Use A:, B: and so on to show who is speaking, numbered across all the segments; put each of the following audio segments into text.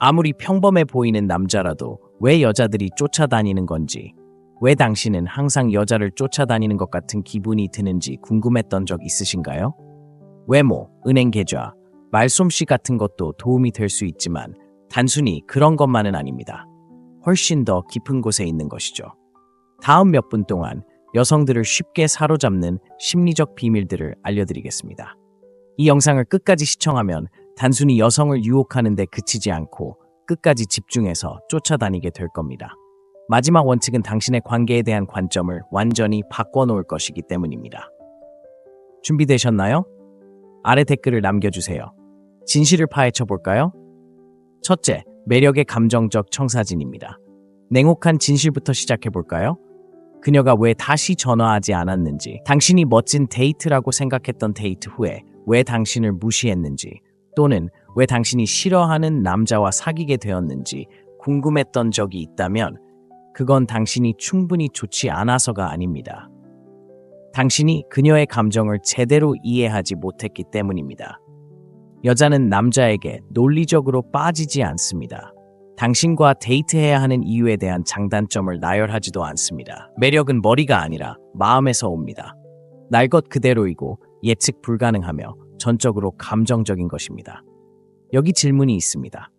A: 아무리 평범해 보이는 남자라도 왜 여자들이 쫓아다니는 건지, 왜 당신은 항상 여자를 쫓아다니는 것 같은 기분이 드는지 궁금했던 적 있으신가요? 외모, 은행 계좌, 말솜씨 같은 것도 도움이 될 수 있지만 단순히 그런 것만은 아닙니다. 훨씬 더 깊은 곳에 있는 것이죠. 다음 몇 분 동안 여성들을 쉽게 사로잡는 심리적 비밀들을 알려드리겠습니다. 이 영상을 끝까지 시청하면 단순히 여성을 유혹하는 데 그치지 않고 끝까지 집중해서 쫓아다니게 될 겁니다. 마지막 원칙은 당신의 관계에 대한 관점을 완전히 바꿔놓을 것이기 때문입니다. 준비되셨나요? 아래 댓글을 남겨주세요. 진실을 파헤쳐 볼까요? 첫째, 매력의 감정적 청사진입니다. 냉혹한 진실부터 시작해 볼까요? 그녀가 왜 다시 전화하지 않았는지, 당신이 멋진 데이트라고 생각했던 데이트 후에 왜 당신을 무시했는지, 또는 왜 당신이 싫어하는 남자와 사귀게 되었는지 궁금했던 적이 있다면 그건 당신이 충분히 좋지 않아서가 아닙니다. 당신이 그녀의 감정을 제대로 이해하지 못했기 때문입니다. 여자는 남자에게 논리적으로 빠지지 않습니다. 당신과 데이트해야 하는 이유에 대한 장단점을 나열하지도 않습니다. 매력은 머리가 아니라 마음에서 옵니다. 날 것 그대로이고 예측 불가능하며 전적으로 감정적인 것입니다. 여기 질문이 있습니다.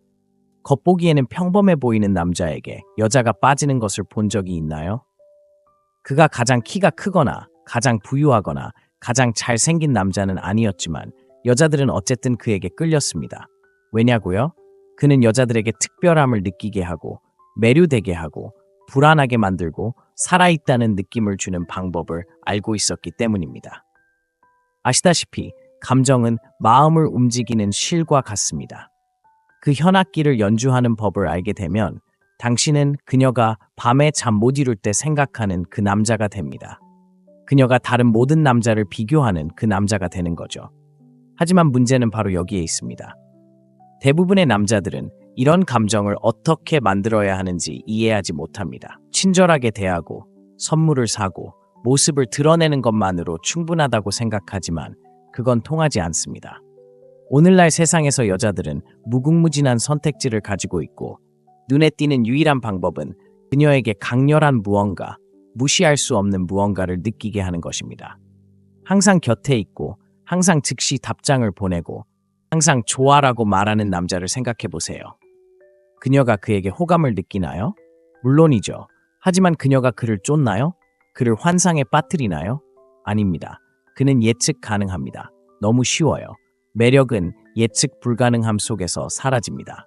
A: 겉보기에는 평범해 보이는 남자에게 여자가 빠지는 것을 본 적이 있나요? 그가 가장 키가 크거나 가장 부유하거나 가장 잘생긴 남자는 아니었지만 여자들은 어쨌든 그에게 끌렸습니다. 왜냐고요? 그는 여자들에게 특별함을 느끼게 하고 매료되게 하고 불안하게 만들고 살아있다는 느낌을 주는 방법을 알고 있었기 때문입니다. 아시다시피 감정은 마음을 움직이는 실과 같습니다. 그 현악기를 연주하는 법을 알게 되면 당신은 그녀가 밤에 잠 못 이룰 때 생각하는 그 남자가 됩니다. 그녀가 다른 모든 남자를 비교하는 그 남자가 되는 거죠. 하지만 문제는 바로 여기에 있습니다. 대부분의 남자들은 이런 감정을 어떻게 만들어야 하는지 이해하지 못합니다. 친절하게 대하고 선물을 사고 모습을 드러내는 것만으로 충분하다고 생각하지만 그건 통하지 않습니다. 오늘날 세상에서 여자들은 무궁무진한 선택지를 가지고 있고 눈에 띄는 유일한 방법은 그녀에게 강렬한 무언가, 무시할 수 없는 무언가를 느끼게 하는 것입니다. 항상 곁에 있고 항상 즉시 답장을 보내고 항상 좋아라고 말하는 남자를 생각해 보세요. 그녀가 그에게 호감을 느끼나요? 물론이죠. 하지만 그녀가 그를 쫓나요? 그를 환상에 빠뜨리나요? 아닙니다. 그는 예측 가능합니다. 너무 쉬워요. 매력은 예측 불가능함 속에서 사라집니다.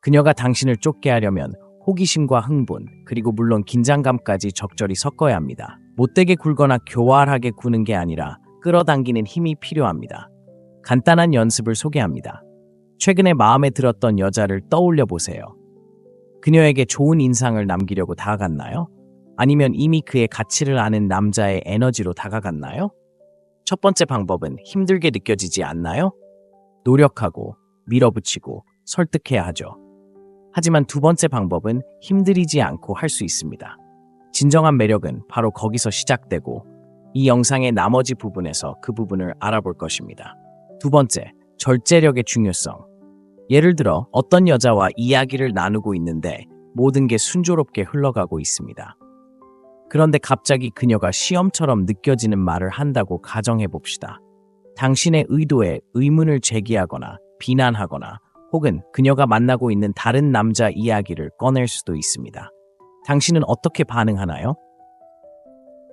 A: 그녀가 당신을 쫓게 하려면 호기심과 흥분, 그리고 물론 긴장감까지 적절히 섞어야 합니다. 못되게 굴거나 교활하게 구는 게 아니라 끌어당기는 힘이 필요합니다. 간단한 연습을 소개합니다. 최근에 마음에 들었던 여자를 떠올려 보세요. 그녀에게 좋은 인상을 남기려고 다가갔나요? 아니면 이미 그의 가치를 아는 남자의 에너지로 다가갔나요? 첫 번째 방법은 힘들게 느껴지지 않나요? 노력하고 밀어붙이고 설득해야 하죠. 하지만 두 번째 방법은 힘들이지 않고 할 수 있습니다. 진정한 매력은 바로 거기서 시작되고 이 영상의 나머지 부분에서 그 부분을 알아볼 것입니다. 두 번째, 절제력의 중요성. 예를 들어 어떤 여자와 이야기를 나누고 있는데 모든 게 순조롭게 흘러가고 있습니다. 그런데 갑자기 그녀가 시험처럼 느껴지는 말을 한다고 가정해 봅시다. 당신의 의도에 의문을 제기하거나 비난하거나 혹은 그녀가 만나고 있는 다른 남자 이야기를 꺼낼 수도 있습니다. 당신은 어떻게 반응하나요?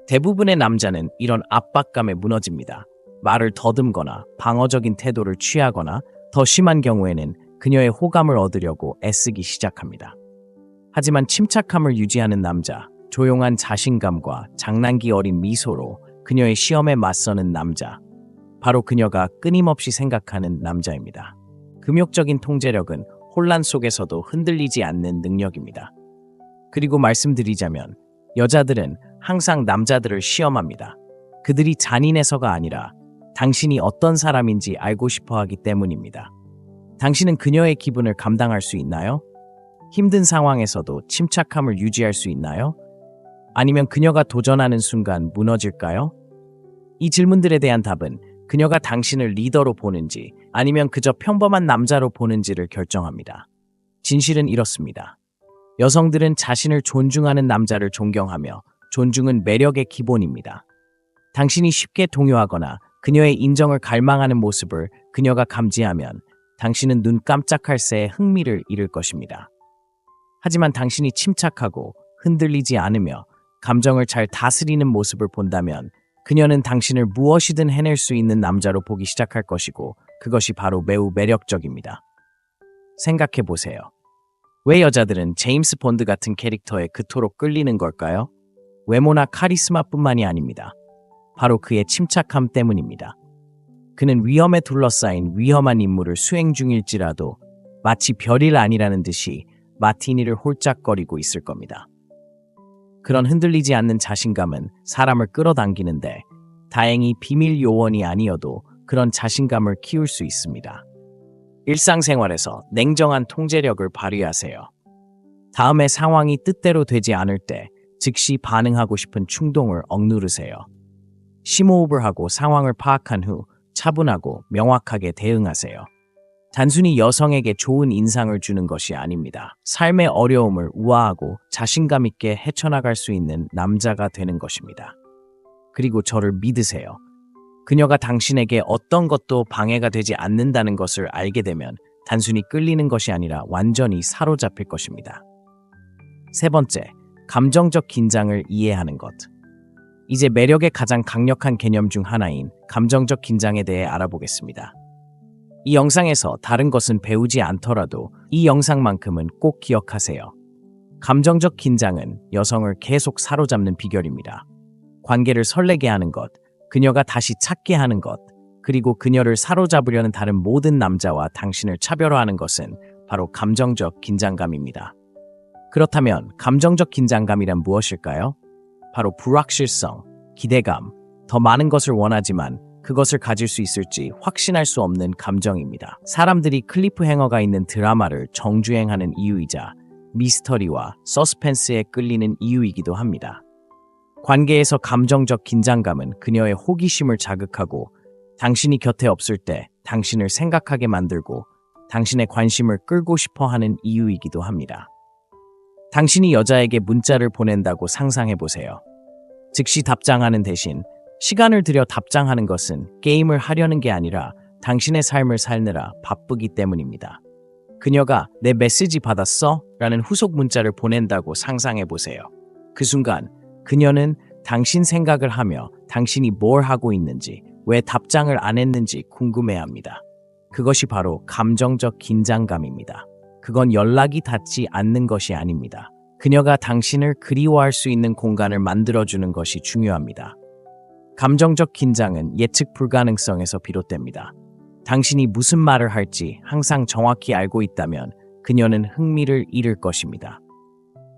A: 대부분의 남자는 이런 압박감에 무너집니다. 말을 더듬거나 방어적인 태도를 취하거나 더 심한 경우에는 그녀의 호감을 얻으려고 애쓰기 시작합니다. 하지만 침착함을 유지하는 남자, 조용한 자신감과 장난기 어린 미소로 그녀의 시험에 맞서는 남자, 바로 그녀가 끊임없이 생각하는 남자입니다. 금욕적인 통제력은 혼란 속에서도 흔들리지 않는 능력입니다. 그리고 말씀드리자면 여자들은 항상 남자들을 시험합니다. 그들이 잔인해서가 아니라 당신이 어떤 사람인지 알고 싶어 하기 때문입니다. 당신은 그녀의 기분을 감당할 수 있나요? 힘든 상황에서도 침착함을 유지할 수 있나요? 아니면 그녀가 도전하는 순간 무너질까요? 이 질문들에 대한 답은 그녀가 당신을 리더로 보는지 아니면 그저 평범한 남자로 보는지를 결정합니다. 진실은 이렇습니다. 여성들은 자신을 존중하는 남자를 존경하며 존중은 매력의 기본입니다. 당신이 쉽게 동요하거나 그녀의 인정을 갈망하는 모습을 그녀가 감지하면 당신은 눈 깜짝할 새에 흥미를 잃을 것입니다. 하지만 당신이 침착하고 흔들리지 않으며 감정을 잘 다스리는 모습을 본다면 그녀는 당신을 무엇이든 해낼 수 있는 남자로 보기 시작할 것이고 그것이 바로 매우 매력적입니다. 생각해 보세요. 왜 여자들은 제임스 본드 같은 캐릭터에 그토록 끌리는 걸까요? 외모나 카리스마뿐만이 아닙니다. 바로 그의 침착함 때문입니다. 그는 위험에 둘러싸인 위험한 임무를 수행 중일지라도 마치 별일 아니라는 듯이 마티니를 홀짝거리고 있을 겁니다. 그런 흔들리지 않는 자신감은 사람을 끌어당기는데 다행히 비밀 요원이 아니어도 그런 자신감을 키울 수 있습니다. 일상생활에서 냉정한 통제력을 발휘하세요. 다음에 상황이 뜻대로 되지 않을 때 즉시 반응하고 싶은 충동을 억누르세요. 심호흡을 하고 상황을 파악한 후 차분하고 명확하게 대응하세요. 단순히 여성에게 좋은 인상을 주는 것이 아닙니다. 삶의 어려움을 우아하고 자신감 있게 헤쳐나갈 수 있는 남자가 되는 것입니다. 그리고 저를 믿으세요. 그녀가 당신에게 어떤 것도 방해가 되지 않는다는 것을 알게 되면 단순히 끌리는 것이 아니라 완전히 사로잡힐 것입니다. 세 번째, 감정적 긴장을 이해하는 것. 이제 매력의 가장 강력한 개념 중 하나인 감정적 긴장에 대해 알아보겠습니다. 이 영상에서 다른 것은 배우지 않더라도 이 영상만큼은 꼭 기억하세요. 감정적 긴장은 여성을 계속 사로잡는 비결입니다. 관계를 설레게 하는 것, 그녀가 다시 찾게 하는 것, 그리고 그녀를 사로잡으려는 다른 모든 남자와 당신을 차별화하는 것은 바로 감정적 긴장감입니다. 그렇다면 감정적 긴장감이란 무엇일까요? 바로 불확실성, 기대감, 더 많은 것을 원하지만 그것을 가질 수 있을지 확신할 수 없는 감정입니다. 사람들이 클리프행어가 있는 드라마를 정주행하는 이유이자 미스터리와 서스펜스에 끌리는 이유이기도 합니다. 관계에서 감정적 긴장감은 그녀의 호기심을 자극하고 당신이 곁에 없을 때 당신을 생각하게 만들고 당신의 관심을 끌고 싶어 하는 이유이기도 합니다. 당신이 여자에게 문자를 보낸다고 상상해 보세요. 즉시 답장하는 대신 시간을 들여 답장하는 것은 게임을 하려는 게 아니라 당신의 삶을 살느라 바쁘기 때문입니다. 그녀가 내 메시지 받았어? 라는 후속 문자를 보낸다고 상상해 보세요. 그 순간 그녀는 당신 생각을 하며 당신이 뭘 하고 있는지, 왜 답장을 안 했는지 궁금해합니다. 그것이 바로 감정적 긴장감입니다. 그건 연락이 닿지 않는 것이 아닙니다. 그녀가 당신을 그리워할 수 있는 공간을 만들어주는 것이 중요합니다. 감정적 긴장은 예측 불가능성에서 비롯됩니다. 당신이 무슨 말을 할지 항상 정확히 알고 있다면 그녀는 흥미를 잃을 것입니다.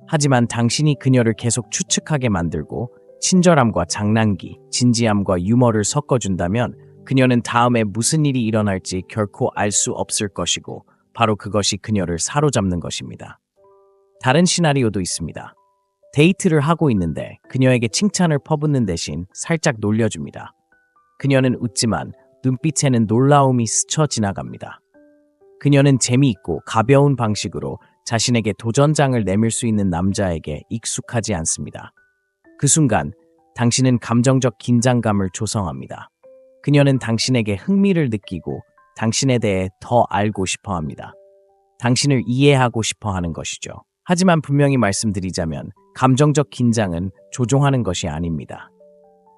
A: 하지만 당신이 그녀를 계속 추측하게 만들고 친절함과 장난기, 진지함과 유머를 섞어준다면 그녀는 다음에 무슨 일이 일어날지 결코 알 수 없을 것이고 바로 그것이 그녀를 사로잡는 것입니다. 다른 시나리오도 있습니다. 데이트를 하고 있는데 그녀에게 칭찬을 퍼붓는 대신 살짝 놀려줍니다. 그녀는 웃지만 눈빛에는 놀라움이 스쳐 지나갑니다. 그녀는 재미있고 가벼운 방식으로 자신에게 도전장을 내밀 수 있는 남자에게 익숙하지 않습니다. 그 순간 당신은 감정적 긴장감을 조성합니다. 그녀는 당신에게 흥미를 느끼고 당신에 대해 더 알고 싶어 합니다. 당신을 이해하고 싶어 하는 것이죠. 하지만 분명히 말씀드리자면 감정적 긴장은 조종하는 것이 아닙니다.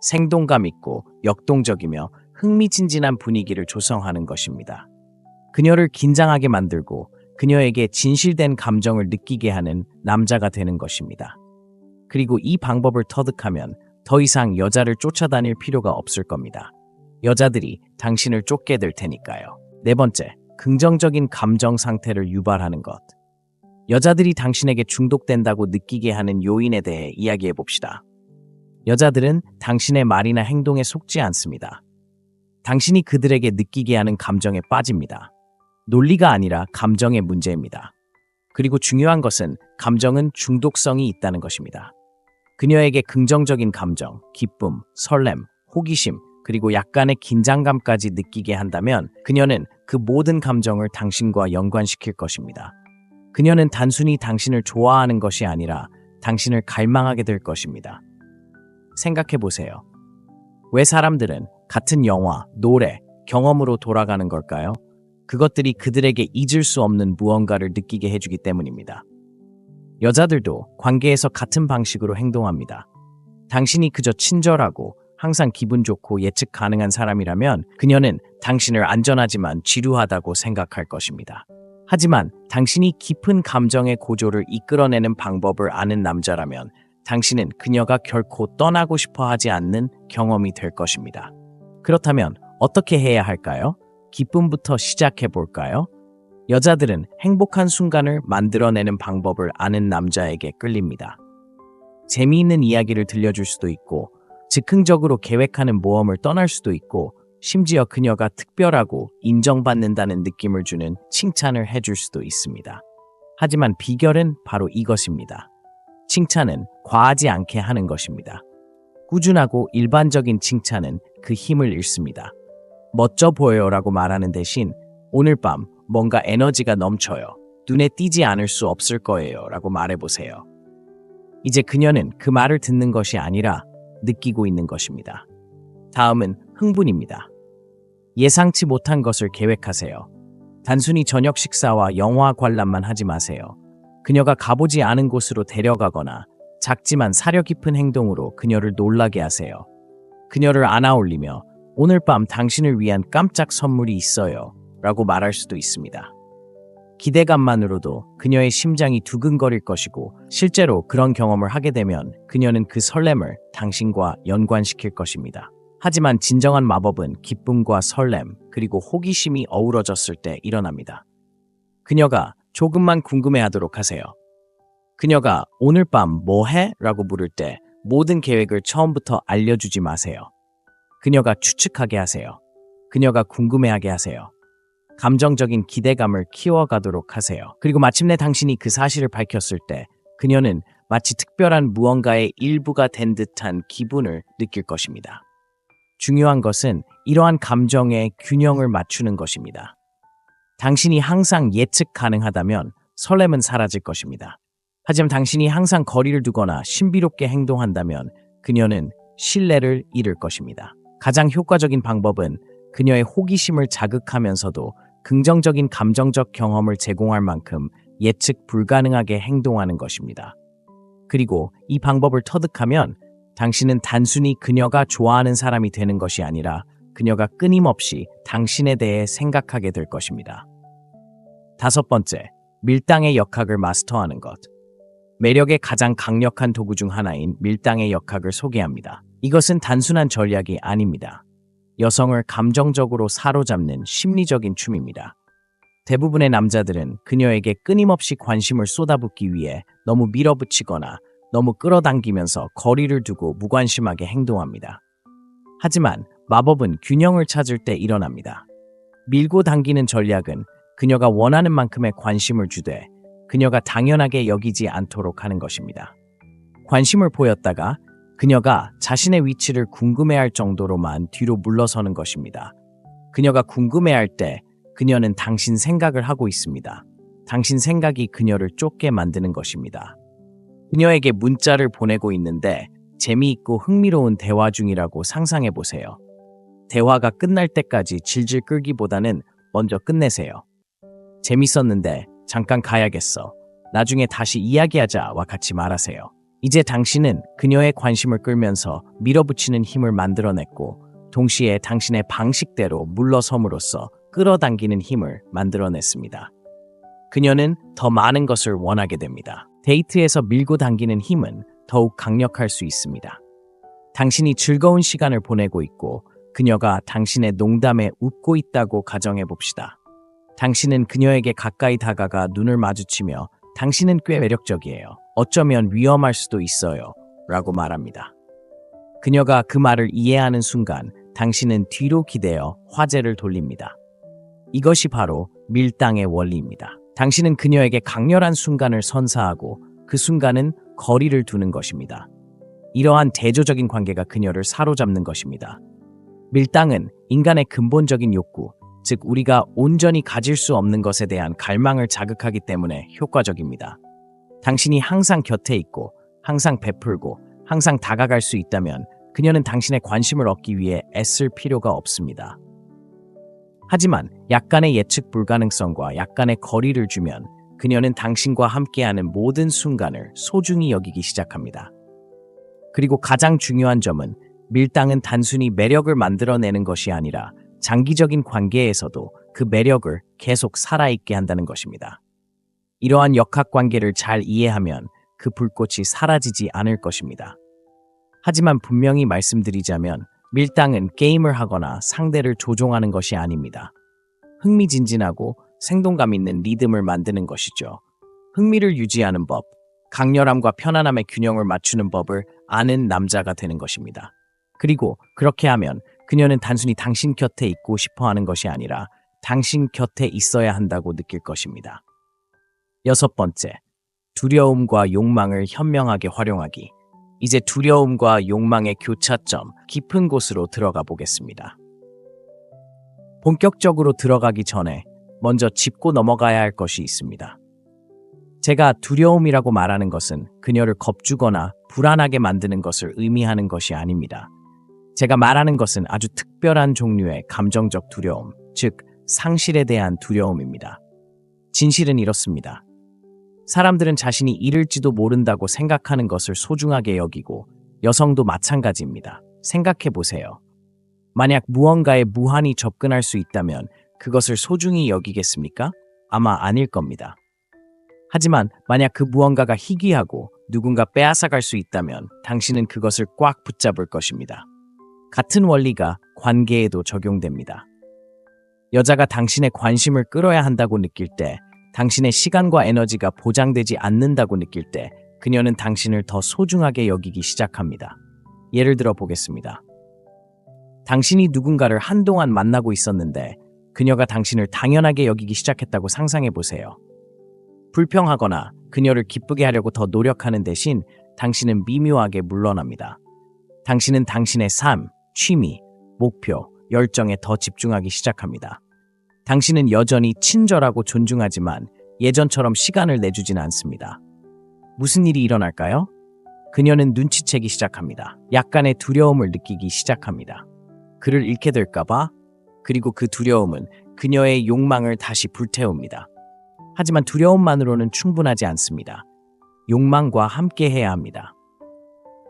A: 생동감 있고 역동적이며 흥미진진한 분위기를 조성하는 것입니다. 그녀를 긴장하게 만들고 그녀에게 진실된 감정을 느끼게 하는 남자가 되는 것입니다. 그리고 이 방법을 터득하면 더 이상 여자를 쫓아다닐 필요가 없을 겁니다. 여자들이 당신을 쫓게 될 테니까요. 네 번째, 긍정적인 감정 상태를 유발하는 것. 여자들이 당신에게 중독된다고 느끼게 하는 요인에 대해 이야기해 봅시다. 여자들은 당신의 말이나 행동에 속지 않습니다. 당신이 그들에게 느끼게 하는 감정에 빠집니다. 논리가 아니라 감정의 문제입니다. 그리고 중요한 것은 감정은 중독성이 있다는 것입니다. 그녀에게 긍정적인 감정, 기쁨, 설렘, 호기심, 그리고 약간의 긴장감까지 느끼게 한다면 그녀는 그 모든 감정을 당신과 연관시킬 것입니다. 그녀는 단순히 당신을 좋아하는 것이 아니라 당신을 갈망하게 될 것입니다. 생각해 보세요. 왜 사람들은 같은 영화, 노래, 경험으로 돌아가는 걸까요? 그것들이 그들에게 잊을 수 없는 무언가를 느끼게 해주기 때문입니다. 여자들도 관계에서 같은 방식으로 행동합니다. 당신이 그저 친절하고 항상 기분 좋고 예측 가능한 사람이라면 그녀는 당신을 안전하지만 지루하다고 생각할 것입니다. 하지만 당신이 깊은 감정의 고조를 이끌어내는 방법을 아는 남자라면 당신은 그녀가 결코 떠나고 싶어 하지 않는 경험이 될 것입니다. 그렇다면 어떻게 해야 할까요? 기쁨부터 시작해 볼까요? 여자들은 행복한 순간을 만들어내는 방법을 아는 남자에게 끌립니다. 재미있는 이야기를 들려줄 수도 있고, 즉흥적으로 계획하는 모험을 떠날 수도 있고, 심지어 그녀가 특별하고 인정받는다는 느낌을 주는 칭찬을 해줄 수도 있습니다. 하지만 비결은 바로 이것입니다. 칭찬은 과하지 않게 하는 것입니다. 꾸준하고 일반적인 칭찬은 그 힘을 잃습니다. 멋져 보여요라고 말하는 대신 오늘 밤 뭔가 에너지가 넘쳐요. 눈에 띄지 않을 수 없을 거예요 라고 말해보세요. 이제 그녀는 그 말을 듣는 것이 아니라 느끼고 있는 것입니다. 다음은 흥분입니다. 예상치 못한 것을 계획하세요. 단순히 저녁 식사와 영화 관람만 하지 마세요. 그녀가 가보지 않은 곳으로 데려가거나 작지만 사려 깊은 행동으로 그녀를 놀라게 하세요. 그녀를 안아올리며 오늘 밤 당신을 위한 깜짝 선물이 있어요 라고 말할 수도 있습니다. 기대감만으로도 그녀의 심장이 두근거릴 것이고 실제로 그런 경험을 하게 되면 그녀는 그 설렘을 당신과 연관시킬 것입니다. 하지만 진정한 마법은 기쁨과 설렘 그리고 호기심이 어우러졌을 때 일어납니다. 그녀가 조금만 궁금해하도록 하세요. 그녀가 오늘 밤 뭐 해? 라고 물을 때 모든 계획을 처음부터 알려주지 마세요. 그녀가 추측하게 하세요. 그녀가 궁금해하게 하세요. 감정적인 기대감을 키워가도록 하세요. 그리고 마침내 당신이 그 사실을 밝혔을 때 그녀는 마치 특별한 무언가의 일부가 된 듯한 기분을 느낄 것입니다. 중요한 것은 이러한 감정의 균형을 맞추는 것입니다. 당신이 항상 예측 가능하다면 설렘은 사라질 것입니다. 하지만 당신이 항상 거리를 두거나 신비롭게 행동한다면 그녀는 신뢰를 잃을 것입니다. 가장 효과적인 방법은 그녀의 호기심을 자극하면서도 긍정적인 감정적 경험을 제공할 만큼 예측 불가능하게 행동하는 것입니다. 그리고 이 방법을 터득하면 당신은 단순히 그녀가 좋아하는 사람이 되는 것이 아니라 그녀가 끊임없이 당신에 대해 생각하게 될 것입니다. 5번째, 밀당의 역학을 마스터하는 것. 매력의 가장 강력한 도구 중 하나인 밀당의 역학을 소개합니다. 이것은 단순한 전략이 아닙니다. 여성을 감정적으로 사로잡는 심리적인 춤입니다. 대부분의 남자들은 그녀에게 끊임없이 관심을 쏟아붓기 위해 너무 밀어붙이거나 너무 끌어당기면서 거리를 두고 무관심하게 행동합니다. 하지만 마법은 균형을 찾을 때 일어납니다. 밀고 당기는 전략은 그녀가 원하는 만큼의 관심을 주되 그녀가 당연하게 여기지 않도록 하는 것입니다. 관심을 보였다가 그녀가 자신의 위치를 궁금해할 정도로만 뒤로 물러서는 것입니다. 그녀가 궁금해할 때 그녀는 당신 생각을 하고 있습니다. 당신 생각이 그녀를 쫓게 만드는 것입니다. 그녀에게 문자를 보내고 있는데 재미있고 흥미로운 대화 중이라고 상상해 보세요. 대화가 끝날 때까지 질질 끌기보다는 먼저 끝내세요. 재밌었는데 잠깐 가야겠어. 나중에 다시 이야기하자와 같이 말하세요. 이제 당신은 그녀의 관심을 끌면서 밀어붙이는 힘을 만들어냈고 동시에 당신의 방식대로 물러섬으로써 끌어당기는 힘을 만들어냈습니다. 그녀는 더 많은 것을 원하게 됩니다. 데이트에서 밀고 당기는 힘은 더욱 강력할 수 있습니다. 당신이 즐거운 시간을 보내고 있고 그녀가 당신의 농담에 웃고 있다고 가정해 봅시다. 당신은 그녀에게 가까이 다가가 눈을 마주치며 당신은 꽤 매력적이에요. 어쩌면 위험할 수도 있어요. 라고 말합니다. 그녀가 그 말을 이해하는 순간 당신은 뒤로 기대어 화제를 돌립니다. 이것이 바로 밀당의 원리입니다. 당신은 그녀에게 강렬한 순간을 선사하고 그 순간은 거리를 두는 것입니다. 이러한 대조적인 관계가 그녀를 사로잡는 것입니다. 밀당은 인간의 근본적인 욕구, 즉 우리가 온전히 가질 수 없는 것에 대한 갈망을 자극하기 때문에 효과적입니다. 당신이 항상 곁에 있고 항상 베풀고 항상 다가갈 수 있다면 그녀는 당신의 관심을 얻기 위해 애쓸 필요가 없습니다. 하지만 약간의 예측 불가능성과 약간의 거리를 주면 그녀는 당신과 함께하는 모든 순간을 소중히 여기기 시작합니다. 그리고 가장 중요한 점은 밀당은 단순히 매력을 만들어내는 것이 아니라 장기적인 관계에서도 그 매력을 계속 살아있게 한다는 것입니다. 이러한 역학관계를 잘 이해하면 그 불꽃이 사라지지 않을 것입니다. 하지만 분명히 말씀드리자면 밀당은 게임을 하거나 상대를 조종하는 것이 아닙니다. 흥미진진하고 생동감 있는 리듬을 만드는 것이죠. 흥미를 유지하는 법, 강렬함과 편안함의 균형을 맞추는 법을 아는 남자가 되는 것입니다. 그리고 그렇게 하면 그녀는 단순히 당신 곁에 있고 싶어 하는 것이 아니라 당신 곁에 있어야 한다고 느낄 것입니다. 6번째, 두려움과 욕망을 현명하게 활용하기. 이제 두려움과 욕망의 교차점, 깊은 곳으로 들어가 보겠습니다. 본격적으로 들어가기 전에 먼저 짚고 넘어가야 할 것이 있습니다. 제가 두려움이라고 말하는 것은 그녀를 겁주거나 불안하게 만드는 것을 의미하는 것이 아닙니다. 제가 말하는 것은 아주 특별한 종류의 감정적 두려움, 즉 상실에 대한 두려움입니다. 진실은 이렇습니다. 사람들은 자신이 잃을지도 모른다고 생각하는 것을 소중하게 여기고 여성도 마찬가지입니다. 생각해 보세요. 만약 무언가에 무한히 접근할 수 있다면 그것을 소중히 여기겠습니까? 아마 아닐 겁니다. 하지만 만약 그 무언가가 희귀하고 누군가 빼앗아갈 수 있다면 당신은 그것을 꽉 붙잡을 것입니다. 같은 원리가 관계에도 적용됩니다. 여자가 당신의 관심을 끌어야 한다고 느낄 때, 당신의 시간과 에너지가 보장되지 않는다고 느낄 때 그녀는 당신을 더 소중하게 여기기 시작합니다. 예를 들어 보겠습니다. 당신이 누군가를 한동안 만나고 있었는데 그녀가 당신을 당연하게 여기기 시작했다고 상상해 보세요. 불평하거나 그녀를 기쁘게 하려고 더 노력하는 대신 당신은 미묘하게 물러납니다. 당신은 당신의 삶, 취미, 목표, 열정에 더 집중하기 시작합니다. 당신은 여전히 친절하고 존중하지만 예전처럼 시간을 내주진 않습니다. 무슨 일이 일어날까요? 그녀는 눈치채기 시작합니다. 약간의 두려움을 느끼기 시작합니다. 그를 잃게 될까봐? 그리고 그 두려움은 그녀의 욕망을 다시 불태웁니다. 하지만 두려움만으로는 충분하지 않습니다. 욕망과 함께 해야 합니다.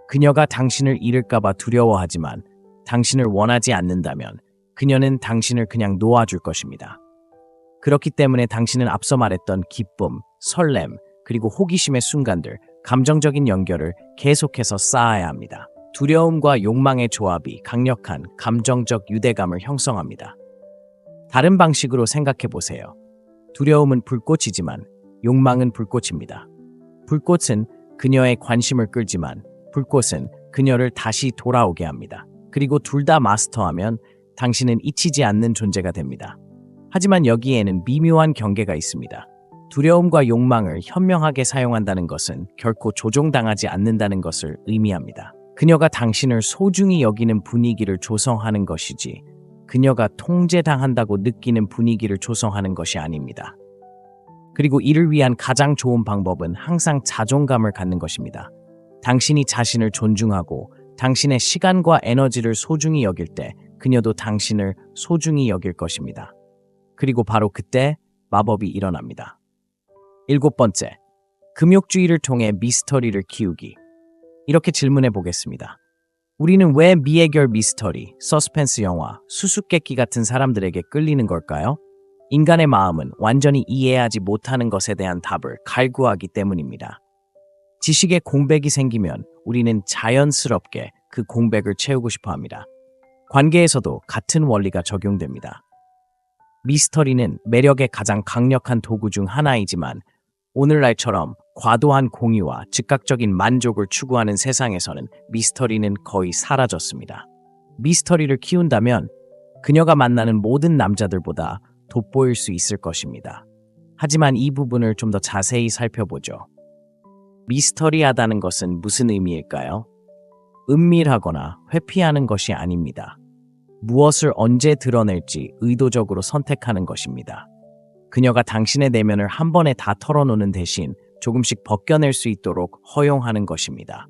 A: 그녀가 당신을 잃을까봐 두려워하지만 당신을 원하지 않는다면 그녀는 당신을 그냥 놓아줄 것입니다. 그렇기 때문에 당신은 앞서 말했던 기쁨, 설렘, 그리고 호기심의 순간들, 감정적인 연결을 계속해서 쌓아야 합니다. 두려움과 욕망의 조합이 강력한 감정적 유대감을 형성합니다. 다른 방식으로 생각해 보세요. 두려움은 불꽃이지만 욕망은 불꽃입니다. 불꽃은 그녀의 관심을 끌지만 불꽃은 그녀를 다시 돌아오게 합니다. 그리고 둘 다 마스터하면 당신은 잊히지 않는 존재가 됩니다. 하지만 여기에는 미묘한 경계가 있습니다. 두려움과 욕망을 현명하게 사용한다는 것은 결코 조종당하지 않는다는 것을 의미합니다. 그녀가 당신을 소중히 여기는 분위기를 조성하는 것이지 그녀가 통제당한다고 느끼는 분위기를 조성하는 것이 아닙니다. 그리고 이를 위한 가장 좋은 방법은 항상 자존감을 갖는 것입니다. 당신이 자신을 존중하고 당신의 시간과 에너지를 소중히 여길 때 그녀도 당신을 소중히 여길 것입니다. 그리고 바로 그때 마법이 일어납니다. 7번째, 금욕주의를 통해 미스터리를 키우기. 이렇게 질문해 보겠습니다. 우리는 왜 미해결 미스터리, 서스펜스 영화, 수수께끼 같은 사람들에게 끌리는 걸까요? 인간의 마음은 완전히 이해하지 못하는 것에 대한 답을 갈구하기 때문입니다. 지식의 공백이 생기면 우리는 자연스럽게 그 공백을 채우고 싶어 합니다. 관계에서도 같은 원리가 적용됩니다. 미스터리는 매력의 가장 강력한 도구 중 하나이지만 오늘날처럼 과도한 공유와 즉각적인 만족을 추구하는 세상에서는 미스터리는 거의 사라졌습니다. 미스터리를 키운다면 그녀가 만나는 모든 남자들보다 돋보일 수 있을 것입니다. 하지만 이 부분을 좀 더 자세히 살펴보죠. 미스터리하다는 것은 무슨 의미일까요? 은밀하거나 회피하는 것이 아닙니다. 무엇을 언제 드러낼지 의도적으로 선택하는 것입니다. 그녀가 당신의 내면을 한 번에 다 털어놓는 대신 조금씩 벗겨낼 수 있도록 허용하는 것입니다.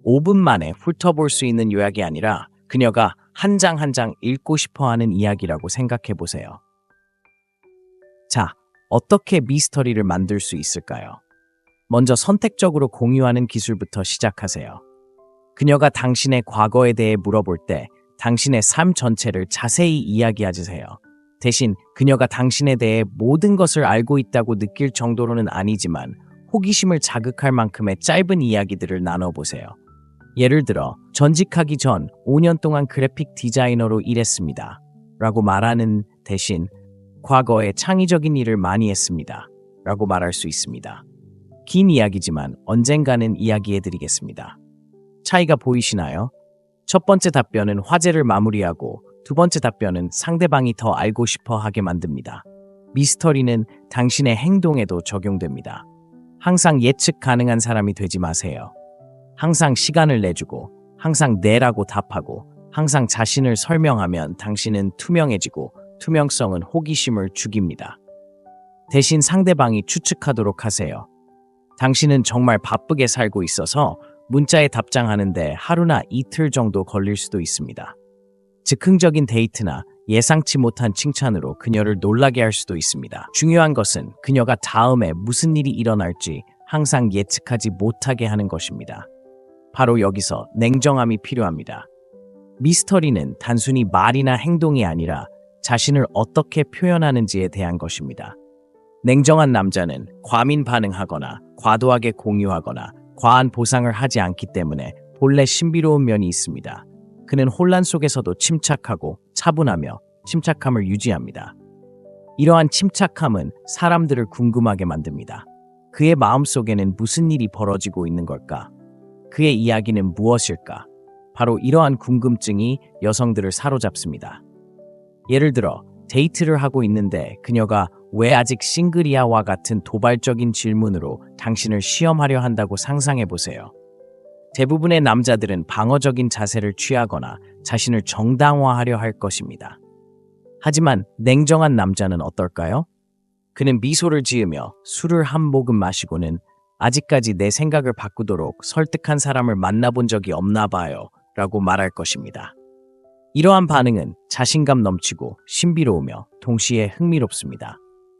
A: 5분 만에 훑어볼 수 있는 요약이 아니라 그녀가 한 장 한 장 읽고 싶어 하는 이야기라고 생각해 보세요. 자, 어떻게 미스터리를 만들 수 있을까요? 먼저 선택적으로 공유하는 기술부터 시작하세요. 그녀가 당신의 과거에 대해 물어볼 때 당신의 삶 전체를 자세히 이야기하세요. 대신 그녀가 당신에 대해 모든 것을 알고 있다고 느낄 정도로는 아니지만 호기심을 자극할 만큼의 짧은 이야기들을 나눠보세요. 예를 들어, 전직하기 전 5년 동안 그래픽 디자이너로 일했습니다. 라고 말하는 대신 과거에 창의적인 일을 많이 했습니다. 라고 말할 수 있습니다. 긴 이야기지만 언젠가는 이야기해드리겠습니다. 차이가 보이시나요? 첫 번째 답변은 화제를 마무리하고 두 번째 답변은 상대방이 더 알고 싶어 하게 만듭니다. 미스터리는 당신의 행동에도 적용됩니다. 항상 예측 가능한 사람이 되지 마세요. 항상 시간을 내주고, 항상 네라고 답하고, 항상 자신을 설명하면 당신은 투명해지고 투명성은 호기심을 죽입니다. 대신 상대방이 추측하도록 하세요. 당신은 정말 바쁘게 살고 있어서 문자에 답장하는데 하루나 이틀 정도 걸릴 수도 있습니다. 즉흥적인 데이트나 예상치 못한 칭찬으로 그녀를 놀라게 할 수도 있습니다. 중요한 것은 그녀가 다음에 무슨 일이 일어날지 항상 예측하지 못하게 하는 것입니다. 바로 여기서 냉정함이 필요합니다. 미스터리는 단순히 말이나 행동이 아니라 자신을 어떻게 표현하는지에 대한 것입니다. 냉정한 남자는 과민 반응하거나 과도하게 공유하거나 과한 보상을 하지 않기 때문에 본래 신비로운 면이 있습니다. 그는 혼란 속에서도 침착하고 차분하며 침착함을 유지합니다. 이러한 침착함은 사람들을 궁금하게 만듭니다. 그의 마음속에는 무슨 일이 벌어지고 있는 걸까? 그의 이야기는 무엇일까? 바로 이러한 궁금증이 여성들을 사로잡습니다. 예를 들어 데이트를 하고 있는데 그녀가 왜 아직 싱글이야와 같은 도발적인 질문으로 당신을 시험하려 한다고 상상해 보세요. 대부분의 남자들은 방어적인 자세를 취하거나 자신을 정당화하려 할 것입니다. 하지만 냉정한 남자는 어떨까요? 그는 미소를 지으며 술을 한 모금 마시고는 아직까지 내 생각을 바꾸도록 설득한 사람을 만나본 적이 없나 봐요 라고 말할 것입니다. 이러한 반응은 자신감 넘치고 신비로우며 동시에 흥미롭습니다.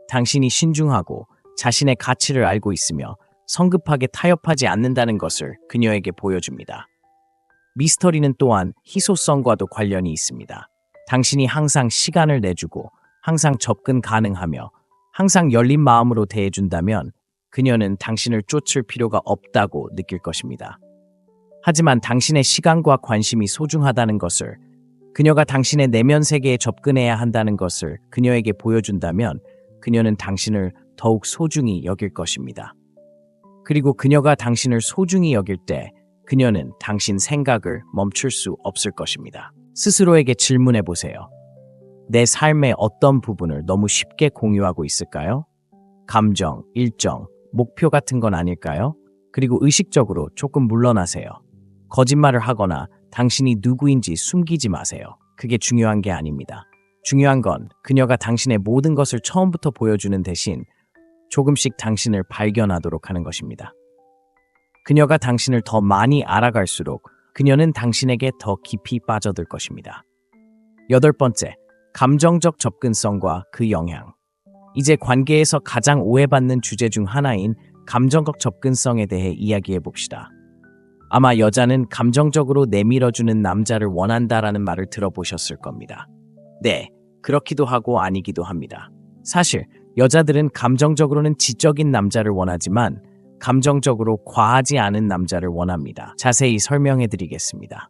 A: 당신이 신중하고 자신의 가치를 알고 있으며 성급하게 타협하지 않는다는 것을 그녀에게 보여줍니다. 미스터리는 또한 희소성과도 관련이 있습니다. 당신이 항상 시간을 내주고 항상 접근 가능하며 항상 열린 마음으로 대해준다면 그녀는 당신을 쫓을 필요가 없다고 느낄 것입니다. 하지만 당신의 시간과 관심이 소중하다는 것을, 그녀가 당신의 내면 세계에 접근해야 한다는 것을 그녀에게 보여준다면 그녀는 당신을 더욱 소중히 여길 것입니다. 그리고 그녀가 당신을 소중히 여길 때 그녀는 당신 생각을 멈출 수 없을 것입니다. 스스로에게 질문해 보세요. 내 삶의 어떤 부분을 너무 쉽게 공유하고 있을까요? 감정, 일정, 목표 같은 건 아닐까요? 그리고 의식적으로 조금 물러나세요. 거짓말을 하거나 당신이 누구인지 숨기지 마세요. 그게 중요한 게 아닙니다. 중요한 건 그녀가 당신의 모든 것을 처음부터 보여주는 대신 조금씩 당신을 발견하도록 하는 것입니다. 그녀가 당신을 더 많이 알아갈수록 그녀는 당신에게 더 깊이 빠져들 것입니다. 8번째, 감정적 접근성과 그 영향. 이제 관계에서 가장 오해받는 주제 중 하나인 감정적 접근성에 대해 이야기해 봅시다. 아마 여자는 감정적으로 내밀어주는 남자를 원한다라는 말을 들어보셨을 겁니다. 네, 그렇기도 하고 아니기도 합니다. 사실 여자들은 감정적으로는 지적인 남자를 원하지만 감정적으로 과하지 않은 남자를 원합니다. 자세히 설명해 드리겠습니다.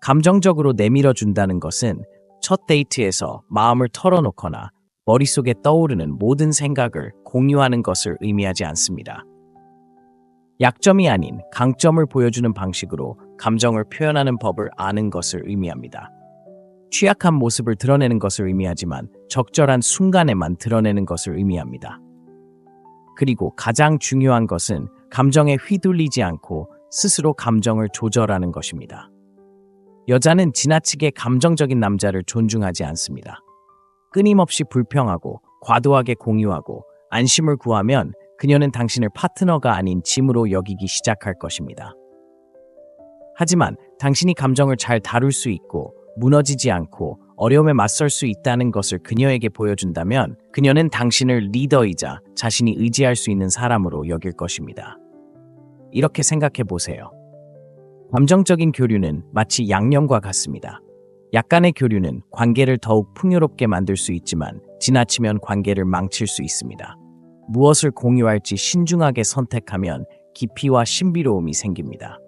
A: 감정적으로 내밀어준다는 것은 첫 데이트에서 마음을 털어놓거나 머릿속에 떠오르는 모든 생각을 공유하는 것을 의미하지 않습니다. 약점이 아닌 강점을 보여주는 방식으로 감정을 표현하는 법을 아는 것을 의미합니다. 취약한 모습을 드러내는 것을 의미하지만 적절한 순간에만 드러내는 것을 의미합니다. 그리고 가장 중요한 것은 감정에 휘둘리지 않고 스스로 감정을 조절하는 것입니다. 여자는 지나치게 감정적인 남자를 존중하지 않습니다. 끊임없이 불평하고 과도하게 공유하고 안심을 구하면 그녀는 당신을 파트너가 아닌 짐으로 여기기 시작할 것입니다. 하지만 당신이 감정을 잘 다룰 수 있고 무너지지 않고 어려움에 맞설 수 있다는 것을 그녀에게 보여준다면 그녀는 당신을 리더이자 자신이 의지할 수 있는 사람으로 여길 것입니다. 이렇게 생각해 보세요. 감정적인 교류는 마치 양념과 같습니다. 약간의 교류는 관계를 더욱 풍요롭게 만들 수 있지만 지나치면 관계를 망칠 수 있습니다. 무엇을 공유할지 신중하게 선택하면 깊이와 신비로움이 생깁니다.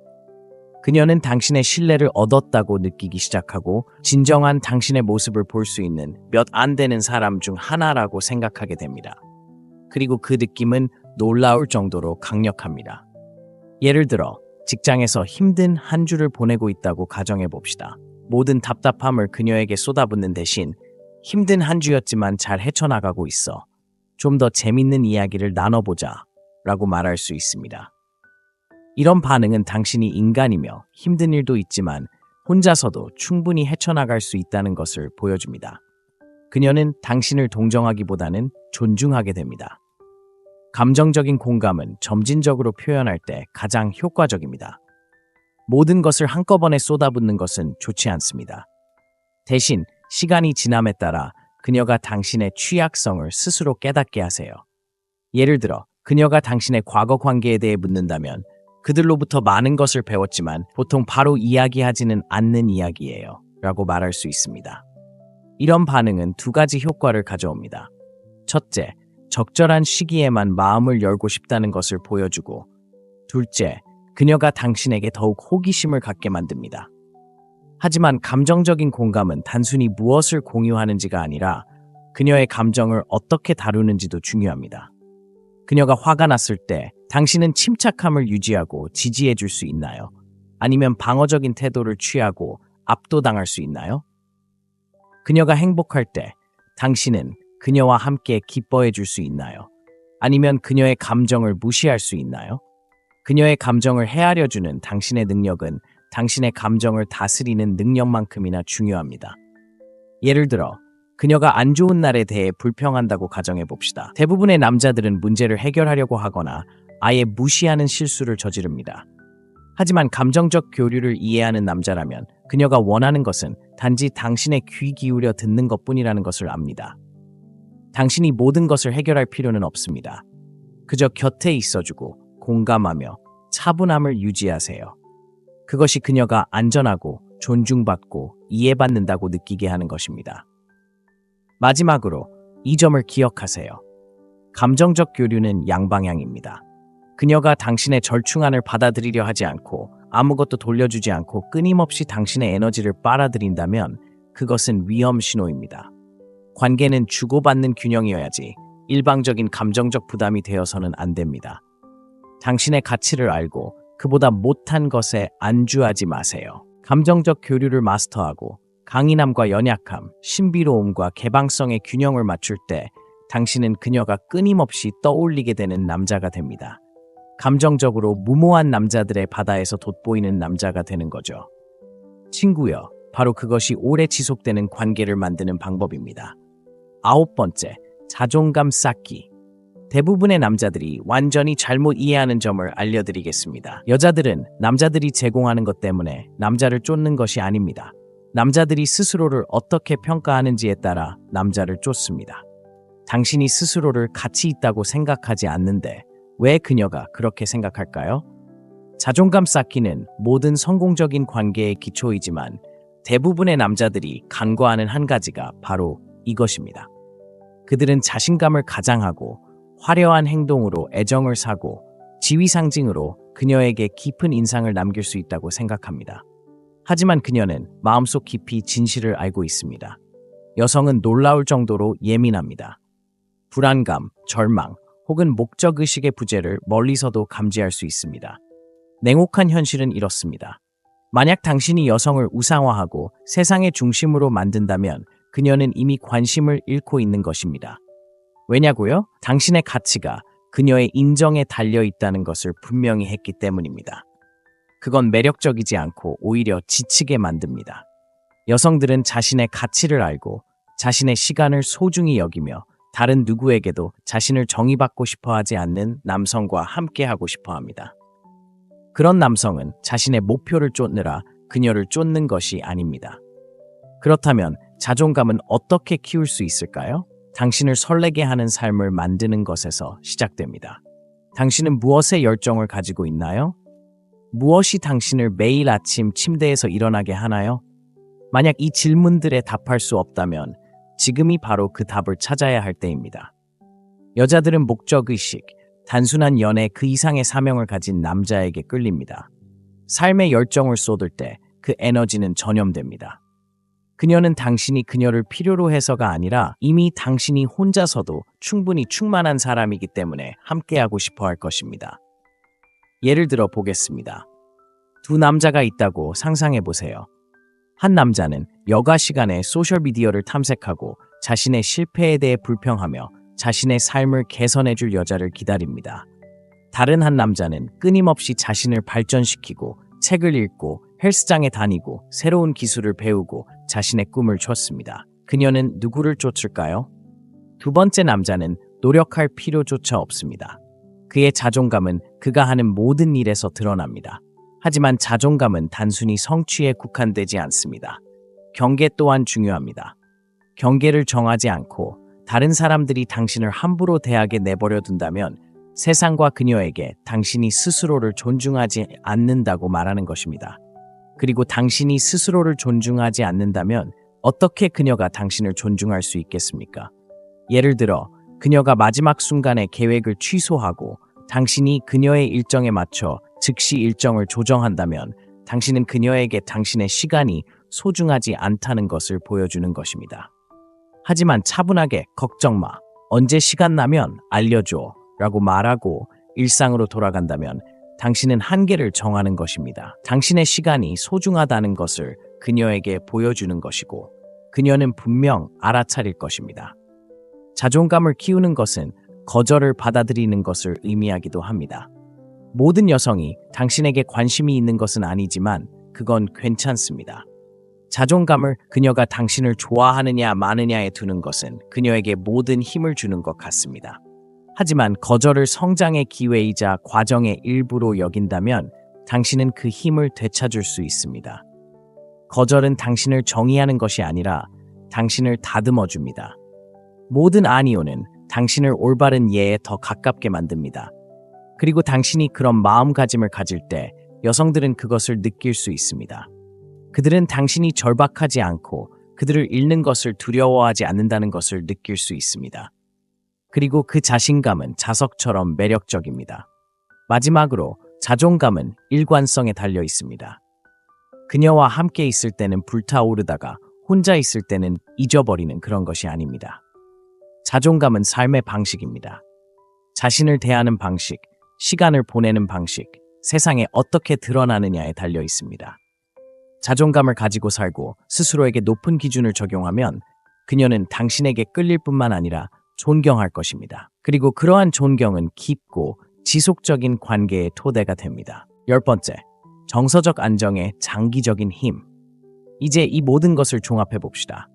A: 그녀는 당신의 신뢰를 얻었다고 느끼기 시작하고 진정한 당신의 모습을 볼 수 있는 몇 안 되는 사람 중 하나라고 생각하게 됩니다. 그리고 그 느낌은 놀라울 정도로 강력합니다. 예를 들어 직장에서 힘든 한 주를 보내고 있다고 가정해 봅시다. 모든 답답함을 그녀에게 쏟아붓는 대신 힘든 한 주였지만 잘 헤쳐나가고 있어. 좀 더 재밌는 이야기를 나눠보자 라고 말할 수 있습니다. 이런 반응은 당신이 인간이며 힘든 일도 있지만 혼자서도 충분히 헤쳐나갈 수 있다는 것을 보여줍니다. 그녀는 당신을 동정하기보다는 존중하게 됩니다. 감정적인 공감은 점진적으로 표현할 때 가장 효과적입니다. 모든 것을 한꺼번에 쏟아붓는 것은 좋지 않습니다. 대신 시간이 지남에 따라 그녀가 당신의 취약성을 스스로 깨닫게 하세요. 예를 들어 그녀가 당신의 과거 관계에 대해 묻는다면 그들로부터 많은 것을 배웠지만 보통 바로 이야기하지는 않는 이야기예요 라고 말할 수 있습니다. 이런 반응은 두 가지 효과를 가져옵니다. 첫째, 적절한 시기에만 마음을 열고 싶다는 것을 보여주고 둘째, 그녀가 당신에게 더욱 호기심을 갖게 만듭니다. 하지만 감정적인 공감은 단순히 무엇을 공유하는지가 아니라 그녀의 감정을 어떻게 다루는지도 중요합니다. 그녀가 화가 났을 때 당신은 침착함을 유지하고 지지해 줄 수 있나요? 아니면 방어적인 태도를 취하고 압도당할 수 있나요? 그녀가 행복할 때 당신은 그녀와 함께 기뻐해 줄 수 있나요? 아니면 그녀의 감정을 무시할 수 있나요? 그녀의 감정을 헤아려 주는 당신의 능력은 당신의 감정을 다스리는 능력만큼이나 중요합니다. 예를 들어 그녀가 안 좋은 날에 대해 불평한다고 가정해 봅시다. 대부분의 남자들은 문제를 해결하려고 하거나 아예 무시하는 실수를 저지릅니다. 하지만 감정적 교류를 이해하는 남자라면 그녀가 원하는 것은 단지 당신의 귀 기울여 듣는 것뿐이라는 것을 압니다. 당신이 모든 것을 해결할 필요는 없습니다. 그저 곁에 있어주고 공감하며 차분함을 유지하세요. 그것이 그녀가 안전하고 존중받고 이해받는다고 느끼게 하는 것입니다. 마지막으로 이 점을 기억하세요. 감정적 교류는 양방향입니다. 그녀가 당신의 절충안을 받아들이려 하지 않고 아무것도 돌려주지 않고 끊임없이 당신의 에너지를 빨아들인다면 그것은 위험 신호입니다. 관계는 주고받는 균형이어야지 일방적인 감정적 부담이 되어서는 안 됩니다. 당신의 가치를 알고 그보다 못한 것에 안주하지 마세요. 감정적 교류를 마스터하고 강인함과 연약함, 신비로움과 개방성의 균형을 맞출 때 당신은 그녀가 끊임없이 떠올리게 되는 남자가 됩니다. 감정적으로 무모한 남자들의 바다에서 돋보이는 남자가 되는 거죠. 친구여, 바로 그것이 오래 지속되는 관계를 만드는 방법입니다. 9번째, 자존감 쌓기. 대부분의 남자들이 완전히 잘못 이해하는 점을 알려드리겠습니다. 여자들은 남자들이 제공하는 것 때문에 남자를 쫓는 것이 아닙니다. 남자들이 스스로를 어떻게 평가하는지에 따라 남자를 쫓습니다. 당신이 스스로를 가치 있다고 생각하지 않는데 왜 그녀가 그렇게 생각할까요? 자존감 쌓기는 모든 성공적인 관계의 기초이지만 대부분의 남자들이 간과하는 한 가지가 바로 이것입니다. 그들은 자신감을 가장하고 화려한 행동으로 애정을 사고 지위 상징으로 그녀에게 깊은 인상을 남길 수 있다고 생각합니다. 하지만 그녀는 마음속 깊이 진실을 알고 있습니다. 여성은 놀라울 정도로 예민합니다. 불안감, 절망, 혹은 목적의식의 부재를 멀리서도 감지할 수 있습니다. 냉혹한 현실은 이렇습니다. 만약 당신이 여성을 우상화하고 세상의 중심으로 만든다면 그녀는 이미 관심을 잃고 있는 것입니다. 왜냐고요? 당신의 가치가 그녀의 인정에 달려 있다는 것을 분명히 했기 때문입니다. 그건 매력적이지 않고 오히려 지치게 만듭니다. 여성들은 자신의 가치를 알고 자신의 시간을 소중히 여기며 다른 누구에게도 자신을 정의받고 싶어 하지 않는 남성과 함께하고 싶어 합니다. 그런 남성은 자신의 목표를 쫓느라 그녀를 쫓는 것이 아닙니다. 그렇다면 자존감은 어떻게 키울 수 있을까요? 당신을 설레게 하는 삶을 만드는 것에서 시작됩니다. 당신은 무엇에 열정을 가지고 있나요? 무엇이 당신을 매일 아침 침대에서 일어나게 하나요? 만약 이 질문들에 답할 수 없다면 지금이 바로 그 답을 찾아야 할 때입니다. 여자들은 목적의식, 단순한 연애 그 이상의 사명을 가진 남자에게 끌립니다. 삶의 열정을 쏟을 때 그 에너지는 전염됩니다. 그녀는 당신이 그녀를 필요로 해서가 아니라 이미 당신이 혼자서도 충분히 충만한 사람이기 때문에 함께하고 싶어 할 것입니다. 예를 들어 보겠습니다. 두 남자가 있다고 상상해 보세요. 한 남자는 여가 시간에 소셜미디어를 탐색하고 자신의 실패에 대해 불평하며 자신의 삶을 개선해줄 여자를 기다립니다. 다른 한 남자는 끊임없이 자신을 발전시키고 책을 읽고 헬스장에 다니고 새로운 기술을 배우고 자신의 꿈을 쫓습니다. 그녀는 누구를 쫓을까요? 두 번째 남자는 노력할 필요조차 없습니다. 그의 자존감은 그가 하는 모든 일에서 드러납니다. 하지만 자존감은 단순히 성취에 국한되지 않습니다. 경계 또한 중요합니다. 경계를 정하지 않고 다른 사람들이 당신을 함부로 대하게 내버려 둔다면 세상과 그녀에게 당신이 스스로를 존중하지 않는다고 말하는 것입니다. 그리고 당신이 스스로를 존중하지 않는다면 어떻게 그녀가 당신을 존중할 수 있겠습니까? 예를 들어 그녀가 마지막 순간에 계획을 취소하고 당신이 그녀의 일정에 맞춰 즉시 일정을 조정한다면 당신은 그녀에게 당신의 시간이 소중하지 않다는 것을 보여주는 것입니다. 하지만 차분하게 걱정 마, 언제 시간 나면 알려줘 라고 말하고 일상으로 돌아간다면 당신은 한계를 정하는 것입니다. 당신의 시간이 소중하다는 것을 그녀에게 보여주는 것이고 그녀는 분명 알아차릴 것입니다. 자존감을 키우는 것은 거절을 받아들이는 것을 의미하기도 합니다. 모든 여성이 당신에게 관심이 있는 것은 아니지만 그건 괜찮습니다. 자존감을 그녀가 당신을 좋아하느냐 마느냐에 두는 것은 그녀에게 모든 힘을 주는 것 같습니다. 하지만 거절을 성장의 기회이자 과정의 일부로 여긴다면 당신은 그 힘을 되찾을 수 있습니다. 거절은 당신을 정의하는 것이 아니라 당신을 다듬어 줍니다. 모든 아니오는 당신을 올바른 예에 더 가깝게 만듭니다. 그리고 당신이 그런 마음가짐을 가질 때 여성들은 그것을 느낄 수 있습니다. 그들은 당신이 절박하지 않고 그들을 잃는 것을 두려워하지 않는다는 것을 느낄 수 있습니다. 그리고 그 자신감은 자석처럼 매력적입니다. 마지막으로 자존감은 일관성에 달려 있습니다. 그녀와 함께 있을 때는 불타오르다가 혼자 있을 때는 잊어버리는 그런 것이 아닙니다. 자존감은 삶의 방식입니다. 자신을 대하는 방식, 시간을 보내는 방식, 세상에 어떻게 드러나느냐에 달려 있습니다. 자존감을 가지고 살고 스스로에게 높은 기준을 적용하면 그녀는 당신에게 끌릴 뿐만 아니라 존경할 것입니다. 그리고 그러한 존경은 깊고 지속적인 관계의 토대가 됩니다. 10번째, 정서적 안정의 장기적인 힘. 이제 이 모든 것을 종합해 봅시다.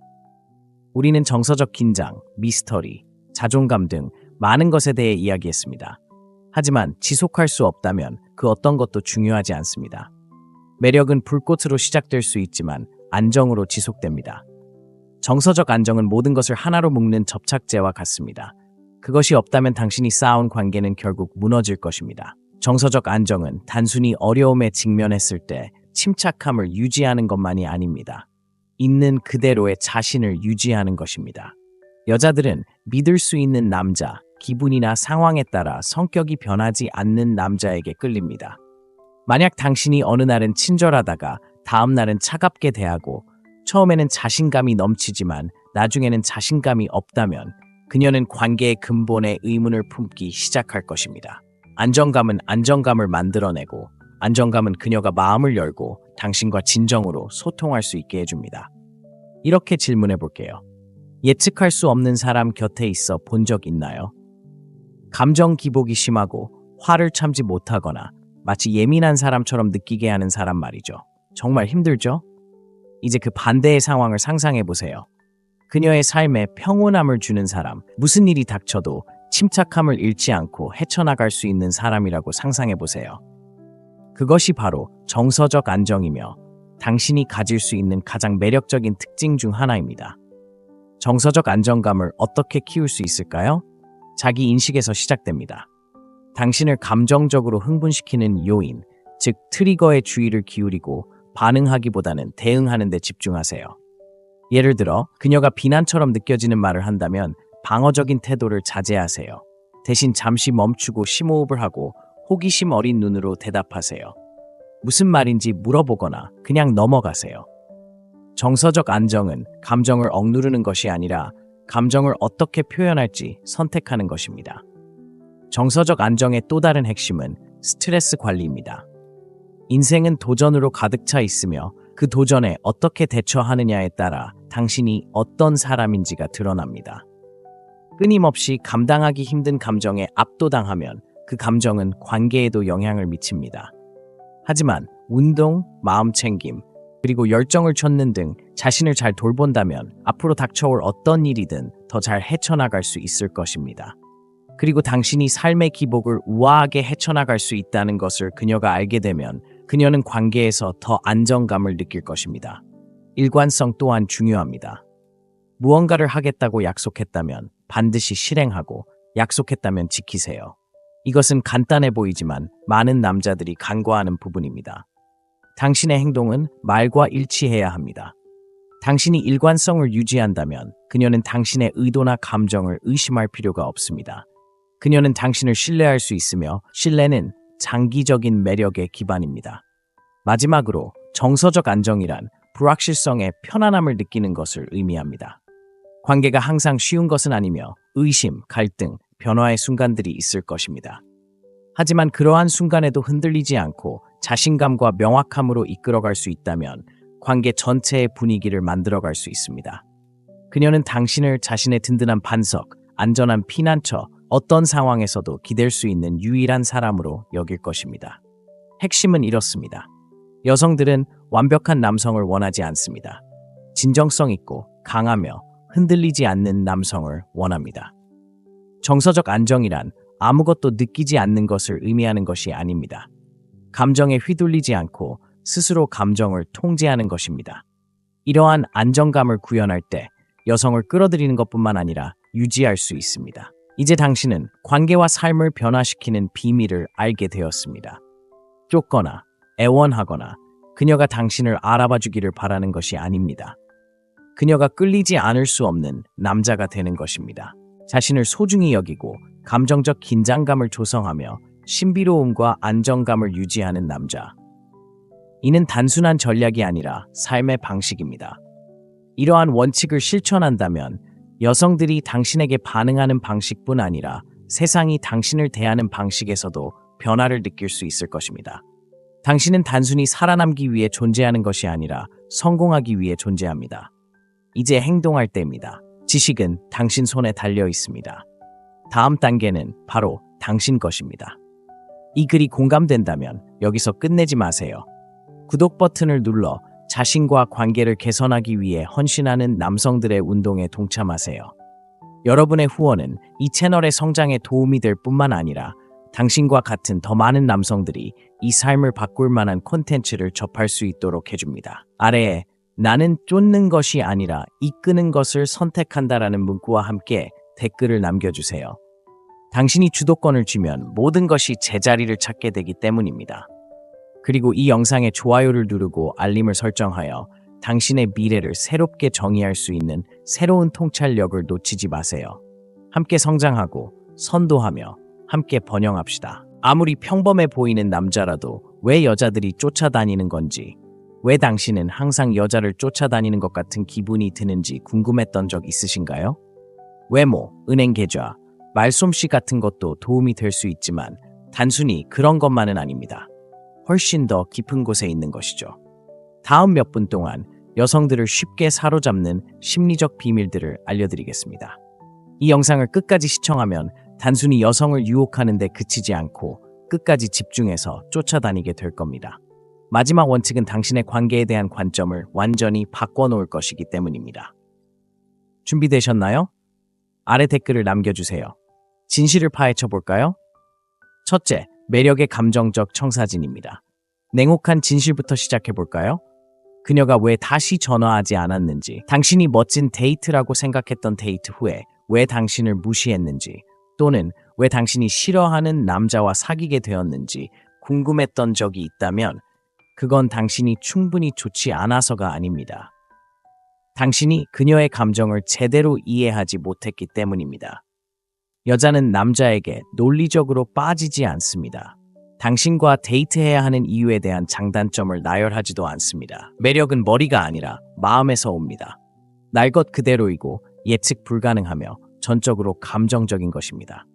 A: 우리는 정서적 긴장, 미스터리, 자존감 등 많은 것에 대해 이야기했습니다. 하지만 지속할 수 없다면 그 어떤 것도 중요하지 않습니다. 매력은 불꽃으로 시작될 수 있지만 안정으로 지속됩니다. 정서적 안정은 모든 것을 하나로 묶는 접착제와 같습니다. 그것이 없다면 당신이 쌓아온 관계는 결국 무너질 것입니다. 정서적 안정은 단순히 어려움에 직면했을 때 침착함을 유지하는 것만이 아닙니다. 있는 그대로의 자신을 유지하는 것입니다. 여자들은 믿을 수 있는 남자, 기분이나 상황에 따라 성격이 변하지 않는 남자에게 끌립니다. 만약 당신이 어느 날은 친절하다가 다음 날은 차갑게 대하고 처음에는 자신감이 넘치지만 나중에는 자신감이 없다면 그녀는 관계의 근본에 의문을 품기 시작할 것입니다. 안정감은 안정감을 만들어내고 안정감은 그녀가 마음을 열고 당신과 진정으로 소통할 수 있게 해줍니다. 이렇게 질문해 볼게요. 예측할 수 없는 사람 곁에 있어 본 적 있나요? 감정 기복이 심하고 화를 참지 못하거나 마치 예민한 사람처럼 느끼게 하는 사람 말이죠. 정말 힘들죠? 이제 그 반대의 상황을 상상해 보세요. 그녀의 삶에 평온함을 주는 사람, 무슨 일이 닥쳐도 침착함을 잃지 않고 헤쳐나갈 수 있는 사람이라고 상상해 보세요. 그것이 바로 정서적 안정이며 당신이 가질 수 있는 가장 매력적인 특징 중 하나입니다. 정서적 안정감을 어떻게 키울 수 있을까요? 자기 인식에서 시작됩니다. 당신을 감정적으로 흥분시키는 요인, 즉 트리거에 주의를 기울이고 반응하기보다는 대응하는 데 집중하세요. 예를 들어 그녀가 비난처럼 느껴지는 말을 한다면 방어적인 태도를 자제하세요. 대신 잠시 멈추고 심호흡을 하고 호기심 어린 눈으로 대답하세요. 무슨 말인지 물어보거나 그냥 넘어가세요. 정서적 안정은 감정을 억누르는 것이 아니라 감정을 어떻게 표현할지 선택하는 것입니다. 정서적 안정의 또 다른 핵심은 스트레스 관리입니다. 인생은 도전으로 가득 차 있으며 그 도전에 어떻게 대처하느냐에 따라 당신이 어떤 사람인지가 드러납니다. 끊임없이 감당하기 힘든 감정에 압도당하면 그 감정은 관계에도 영향을 미칩니다. 하지만 운동, 마음챙김, 그리고 열정을 쫓는 등 자신을 잘 돌본다면 앞으로 닥쳐올 어떤 일이든 더 잘 헤쳐나갈 수 있을 것입니다. 그리고 당신이 삶의 기복을 우아하게 헤쳐나갈 수 있다는 것을 그녀가 알게 되면 그녀는 관계에서 더 안정감을 느낄 것입니다. 일관성 또한 중요합니다. 무언가를 하겠다고 약속했다면 반드시 실행하고 약속했다면 지키세요. 이것은 간단해 보이지만 많은 남자들이 간과하는 부분입니다. 당신의 행동은 말과 일치해야 합니다. 당신이 일관성을 유지한다면 그녀는 당신의 의도나 감정을 의심할 필요가 없습니다. 그녀는 당신을 신뢰할 수 있으며 신뢰는 장기적인 매력의 기반입니다. 마지막으로 정서적 안정이란 불확실성에 편안함을 느끼는 것을 의미합니다. 관계가 항상 쉬운 것은 아니며 의심, 갈등, 변화의 순간들이 있을 것입니다. 하지만 그러한 순간에도 흔들리지 않고 자신감과 명확함으로 이끌어갈 수 있다면 관계 전체의 분위기를 만들어갈 수 있습니다. 그녀는 당신을 자신의 든든한 반석, 안전한 피난처, 어떤 상황에서도 기댈 수 있는 유일한 사람으로 여길 것입니다. 핵심은 이렇습니다. 여성들은 완벽한 남성을 원하지 않습니다. 진정성 있고 강하며 흔들리지 않는 남성을 원합니다. 정서적 안정이란 아무것도 느끼지 않는 것을 의미하는 것이 아닙니다. 감정에 휘둘리지 않고 스스로 감정을 통제하는 것입니다. 이러한 안정감을 구현할 때 여성을 끌어들이는 것뿐만 아니라 유지할 수 있습니다. 이제 당신은 관계와 삶을 변화시키는 비밀을 알게 되었습니다. 쫓거나 애원하거나 그녀가 당신을 알아봐 주기를 바라는 것이 아닙니다. 그녀가 끌리지 않을 수 없는 남자가 되는 것입니다. 자신을 소중히 여기고 감정적 긴장감을 조성하며 신비로움과 안정감을 유지하는 남자. 이는 단순한 전략이 아니라 삶의 방식입니다. 이러한 원칙을 실천한다면 여성들이 당신에게 반응하는 방식뿐 아니라 세상이 당신을 대하는 방식에서도 변화를 느낄 수 있을 것입니다. 당신은 단순히 살아남기 위해 존재하는 것이 아니라 성공하기 위해 존재합니다. 이제 행동할 때입니다. 지식은 당신 손에 달려 있습니다. 다음 단계는 바로 당신 것입니다. 이 글이 공감된다면 여기서 끝내지 마세요. 구독 버튼을 눌러 자신과 관계를 개선하기 위해 헌신하는 남성들의 운동에 동참하세요. 여러분의 후원은 이 채널의 성장에 도움이 될 뿐만 아니라 당신과 같은 더 많은 남성들이 이 삶을 바꿀 만한 콘텐츠를 접할 수 있도록 해줍니다. 아래에 나는 쫓는 것이 아니라 이끄는 것을 선택한다라는 문구와 함께 댓글을 남겨주세요. 당신이 주도권을 쥐면 모든 것이 제자리를 찾게 되기 때문입니다. 그리고 이 영상에 좋아요를 누르고 알림을 설정하여 당신의 미래를 새롭게 정의할 수 있는 새로운 통찰력을 놓치지 마세요. 함께 성장하고 선도하며 함께 번영합시다. 아무리 평범해 보이는 남자라도 왜 여자들이 쫓아다니는 건지, 왜 당신은 항상 여자를 쫓아다니는 것 같은 기분이 드는지 궁금했던 적 있으신가요? 외모, 은행 계좌, 말솜씨 같은 것도 도움이 될 수 있지만 단순히 그런 것만은 아닙니다. 훨씬 더 깊은 곳에 있는 것이죠. 다음 몇 분 동안 여성들을 쉽게 사로잡는 심리적 비밀들을 알려드리겠습니다. 이 영상을 끝까지 시청하면 단순히 여성을 유혹하는 데 그치지 않고 끝까지 집중해서 쫓아다니게 될 겁니다. 마지막 원칙은 당신의 관계에 대한 관점을 완전히 바꿔놓을 것이기 때문입니다. 준비되셨나요? 아래 댓글을 남겨주세요. 진실을 파헤쳐 볼까요? 첫째, 매력의 감정적 청사진입니다. 냉혹한 진실부터 시작해 볼까요? 그녀가 왜 다시 전화하지 않았는지, 당신이 멋진 데이트라고 생각했던 데이트 후에 왜 당신을 무시했는지, 또는 왜 당신이 싫어하는 남자와 사귀게 되었는지 궁금했던 적이 있다면 그건 당신이 충분히 좋지 않아서가 아닙니다. 당신이 그녀의 감정을 제대로 이해하지 못했기 때문입니다. 여자는 남자에게 논리적으로 빠지지 않습니다. 당신과 데이트해야 하는 이유에 대한 장단점을 나열하지도 않습니다. 매력은 머리가 아니라 마음에서 옵니다. 날 것 그대로이고 예측 불가능하며 전적으로 감정적인 것입니다.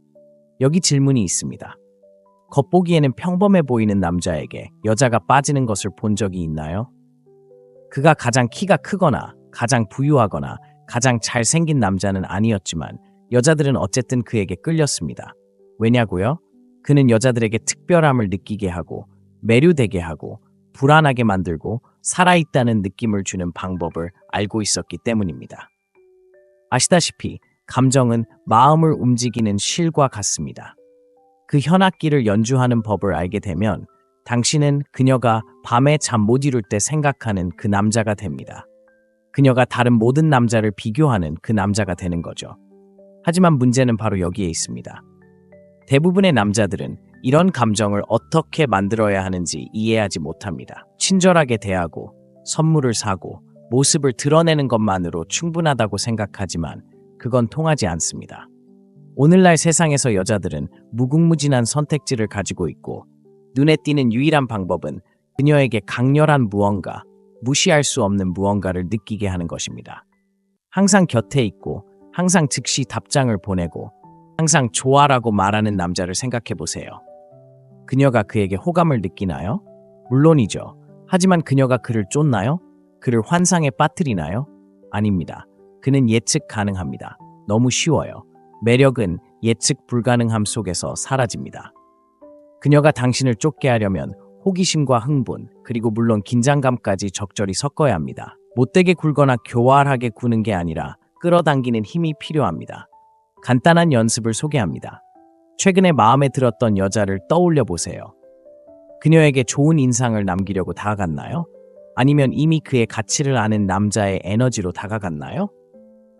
A: 여기 질문이 있습니다. 겉보기에는 평범해 보이는 남자에게 여자가 빠지는 것을 본 적이 있나요? 그가 가장 키가 크거나 가장 부유하거나 가장 잘생긴 남자는 아니었지만 여자들은 어쨌든 그에게 끌렸습니다. 왜냐고요? 그는 여자들에게 특별함을 느끼게 하고 매료되게 하고 불안하게 만들고 살아있다는 느낌을 주는 방법을 알고 있었기 때문입니다. 아시다시피 감정은 마음을 움직이는 실과 같습니다. 그 현악기를 연주하는 법을 알게 되면 당신은 그녀가 밤에 잠 못 이룰 때 생각하는 그 남자가 됩니다. 그녀가 다른 모든 남자를 비교하는 그 남자가 되는 거죠. 하지만 문제는 바로 여기에 있습니다. 대부분의 남자들은 이런 감정을 어떻게 만들어야 하는지 이해하지 못합니다. 친절하게 대하고 선물을 사고 모습을 드러내는 것만으로 충분하다고 생각하지만 그건 통하지 않습니다. 오늘날 세상에서 여자들은 무궁무진한 선택지를 가지고 있고 눈에 띄는 유일한 방법은 그녀에게 강렬한 무언가, 무시할 수 없는 무언가를 느끼게 하는 것입니다. 항상 곁에 있고 항상 즉시 답장을 보내고 항상 좋아라고 말하는 남자를 생각해 보세요. 그녀가 그에게 호감을 느끼나요? 물론이죠. 하지만 그녀가 그를 쫓나요? 그를 환상에 빠뜨리나요? 아닙니다. 그는 예측 가능합니다. 너무 쉬워요. 매력은 예측 불가능함 속에서 사라집니다. 그녀가 당신을 쫓게 하려면 호기심과 흥분, 그리고 물론 긴장감까지 적절히 섞어야 합니다. 못되게 굴거나 교활하게 구는 게 아니라 끌어당기는 힘이 필요합니다. 간단한 연습을 소개합니다. 최근에 마음에 들었던 여자를 떠올려 보세요. 그녀에게 좋은 인상을 남기려고 다가갔나요? 아니면 이미 그의 가치를 아는 남자의 에너지로 다가갔나요?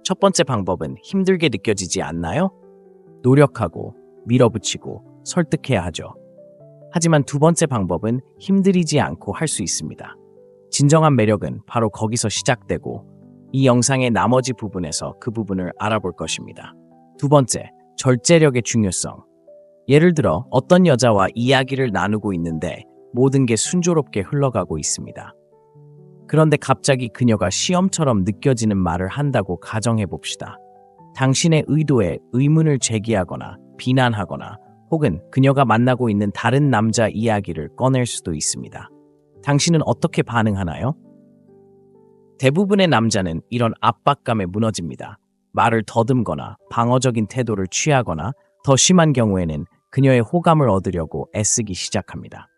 A: 첫 번째 방법은 힘들게 느껴지지 않나요? 노력하고 밀어붙이고 설득해야 하죠. 하지만 두 번째 방법은 힘들이지 않고 할 수 있습니다. 진정한 매력은 바로 거기서 시작되고 이 영상의 나머지 부분에서 그 부분을 알아볼 것입니다. 두 번째, 절제력의 중요성. 예를 들어 어떤 여자와 이야기를 나누고 있는데 모든 게 순조롭게 흘러가고 있습니다. 그런데 갑자기 그녀가 시험처럼 느껴지는 말을 한다고 가정해 봅시다. 당신의 의도에 의문을 제기하거나 비난하거나 혹은 그녀가 만나고 있는 다른 남자 이야기를 꺼낼 수도 있습니다. 당신은 어떻게 반응하나요? 대부분의 남자는 이런 압박감에 무너집니다. 말을 더듬거나 방어적인 태도를 취하거나 더 심한 경우에는 그녀의 호감을 얻으려고 애쓰기 시작합니다.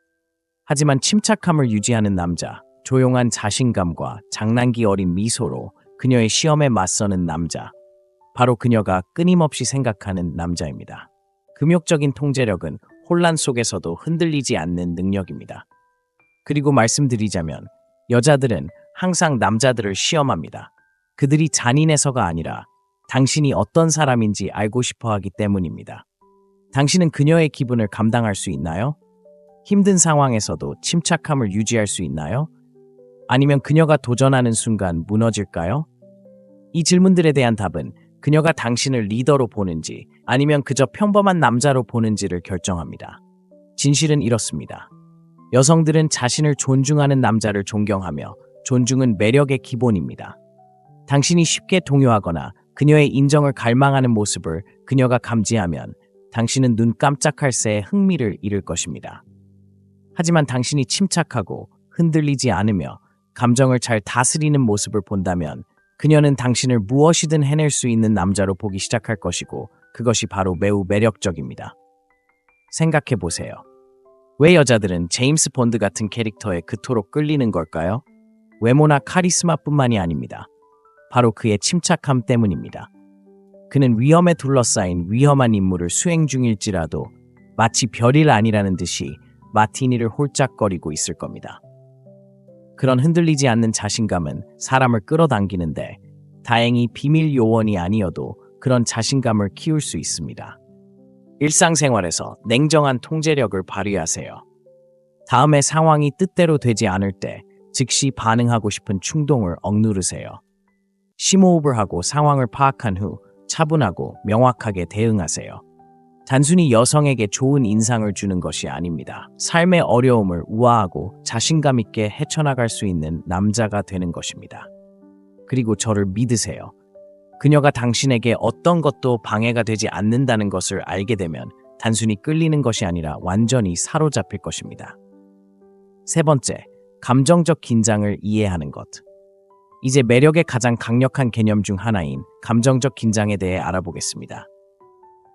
A: 하지만 침착함을 유지하는 남자, 조용한 자신감과 장난기 어린 미소로 그녀의 시험에 맞서는 남자, 바로 그녀가 끊임없이 생각하는 남자입니다. 금욕적인 통제력은 혼란 속에서도 흔들리지 않는 능력입니다. 그리고 말씀드리자면 여자들은 항상 남자들을 시험합니다. 그들이 잔인해서가 아니라 당신이 어떤 사람인지 알고 싶어 하기 때문입니다. 당신은 그녀의 기분을 감당할 수 있나요? 힘든 상황에서도 침착함을 유지할 수 있나요? 아니면 그녀가 도전하는 순간 무너질까요? 이 질문들에 대한 답은 그녀가 당신을 리더로 보는지 아니면 그저 평범한 남자로 보는지를 결정합니다. 진실은 이렇습니다. 여성들은 자신을 존중하는 남자를 존경하며 존중은 매력의 기본입니다. 당신이 쉽게 동요하거나 그녀의 인정을 갈망하는 모습을 그녀가 감지하면 당신은 눈 깜짝할 새에 흥미를 잃을 것입니다. 하지만 당신이 침착하고 흔들리지 않으며 감정을 잘 다스리는 모습을 본다면 그녀는 당신을 무엇이든 해낼 수 있는 남자로 보기 시작할 것이고 그것이 바로 매우 매력적입니다. 생각해 보세요. 왜 여자들은 제임스 본드 같은 캐릭터에 그토록 끌리는 걸까요? 외모나 카리스마뿐만이 아닙니다. 바로 그의 침착함 때문입니다. 그는 위험에 둘러싸인 위험한 임무를 수행 중일지라도 마치 별일 아니라는 듯이 마티니를 홀짝거리고 있을 겁니다. 그런 흔들리지 않는 자신감은 사람을 끌어당기는데 다행히 비밀 요원이 아니어도 그런 자신감을 키울 수 있습니다. 일상생활에서 냉정한 통제력을 발휘하세요. 다음에 상황이 뜻대로 되지 않을 때 즉시 반응하고 싶은 충동을 억누르세요. 심호흡을 하고 상황을 파악한 후 차분하고 명확하게 대응하세요. 단순히 여성에게 좋은 인상을 주는 것이 아닙니다. 삶의 어려움을 우아하고 자신감 있게 헤쳐나갈 수 있는 남자가 되는 것입니다. 그리고 저를 믿으세요. 그녀가 당신에게 어떤 것도 방해가 되지 않는다는 것을 알게 되면 단순히 끌리는 것이 아니라 완전히 사로잡힐 것입니다. 세 번째, 감정적 긴장을 이해하는 것. 이제 매력의 가장 강력한 개념 중 하나인 감정적 긴장에 대해 알아보겠습니다.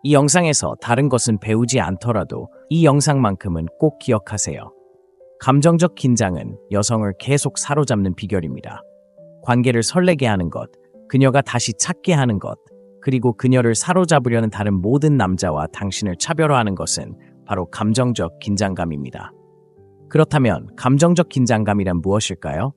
A: 이 영상에서 다른 것은 배우지 않더라도 이 영상만큼은 꼭 기억하세요. 감정적 긴장은 여성을 계속 사로잡는 비결입니다. 관계를 설레게 하는 것, 그녀가 다시 찾게 하는 것, 그리고 그녀를 사로잡으려는 다른 모든 남자와 당신을 차별화하는 것은 바로 감정적 긴장감입니다. 그렇다면 감정적 긴장감이란 무엇일까요?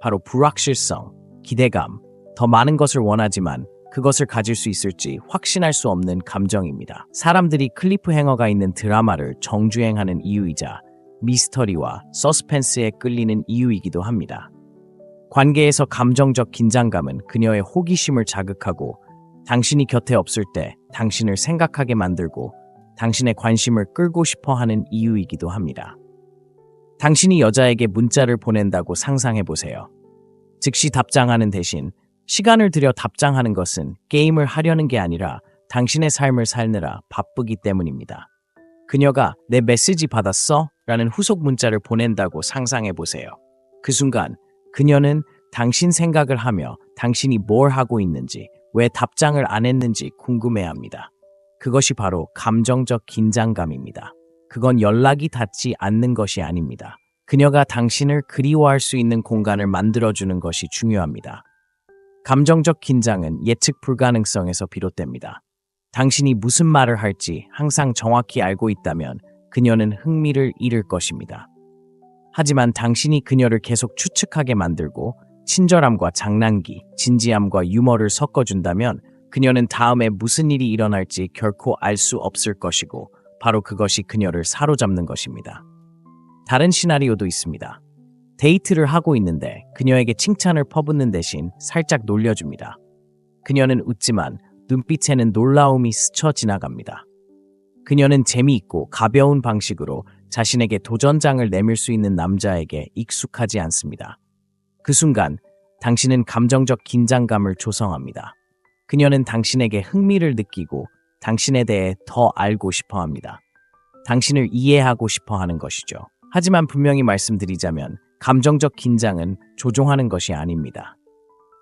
A: 바로 불확실성, 기대감, 더 많은 것을 원하지만 그것을 가질 수 있을지 확신할 수 없는 감정입니다. 사람들이 클리프행어가 있는 드라마를 정주행하는 이유이자 미스터리와 서스펜스에 끌리는 이유이기도 합니다. 관계에서 감정적 긴장감은 그녀의 호기심을 자극하고 당신이 곁에 없을 때 당신을 생각하게 만들고 당신의 관심을 끌고 싶어 하는 이유이기도 합니다. 당신이 여자에게 문자를 보낸다고 상상해보세요. 즉시 답장하는 대신 시간을 들여 답장하는 것은 게임을 하려는 게 아니라 당신의 삶을 살느라 바쁘기 때문입니다. 그녀가 내 메시지 받았어? 라는 후속 문자를 보낸다고 상상해보세요. 그 순간 그녀는 당신 생각을 하며 당신이 뭘 하고 있는지, 왜 답장을 안 했는지 궁금해합니다. 그것이 바로 감정적 긴장감입니다. 그건 연락이 닿지 않는 것이 아닙니다. 그녀가 당신을 그리워할 수 있는 공간을 만들어주는 것이 중요합니다. 감정적 긴장은 예측 불가능성에서 비롯됩니다. 당신이 무슨 말을 할지 항상 정확히 알고 있다면 그녀는 흥미를 잃을 것입니다. 하지만 당신이 그녀를 계속 추측하게 만들고 친절함과 장난기, 진지함과 유머를 섞어준다면 그녀는 다음에 무슨 일이 일어날지 결코 알 수 없을 것이고 바로 그것이 그녀를 사로잡는 것입니다. 다른 시나리오도 있습니다. 데이트를 하고 있는데 그녀에게 칭찬을 퍼붓는 대신 살짝 놀려줍니다. 그녀는 웃지만 눈빛에는 놀라움이 스쳐 지나갑니다. 그녀는 재미있고 가벼운 방식으로 자신에게 도전장을 내밀 수 있는 남자에게 익숙하지 않습니다. 그 순간 당신은 감정적 긴장감을 조성합니다. 그녀는 당신에게 흥미를 느끼고 당신에 대해 더 알고 싶어 합니다. 당신을 이해하고 싶어 하는 것이죠. 하지만 분명히 말씀드리자면 감정적 긴장은 조종하는 것이 아닙니다.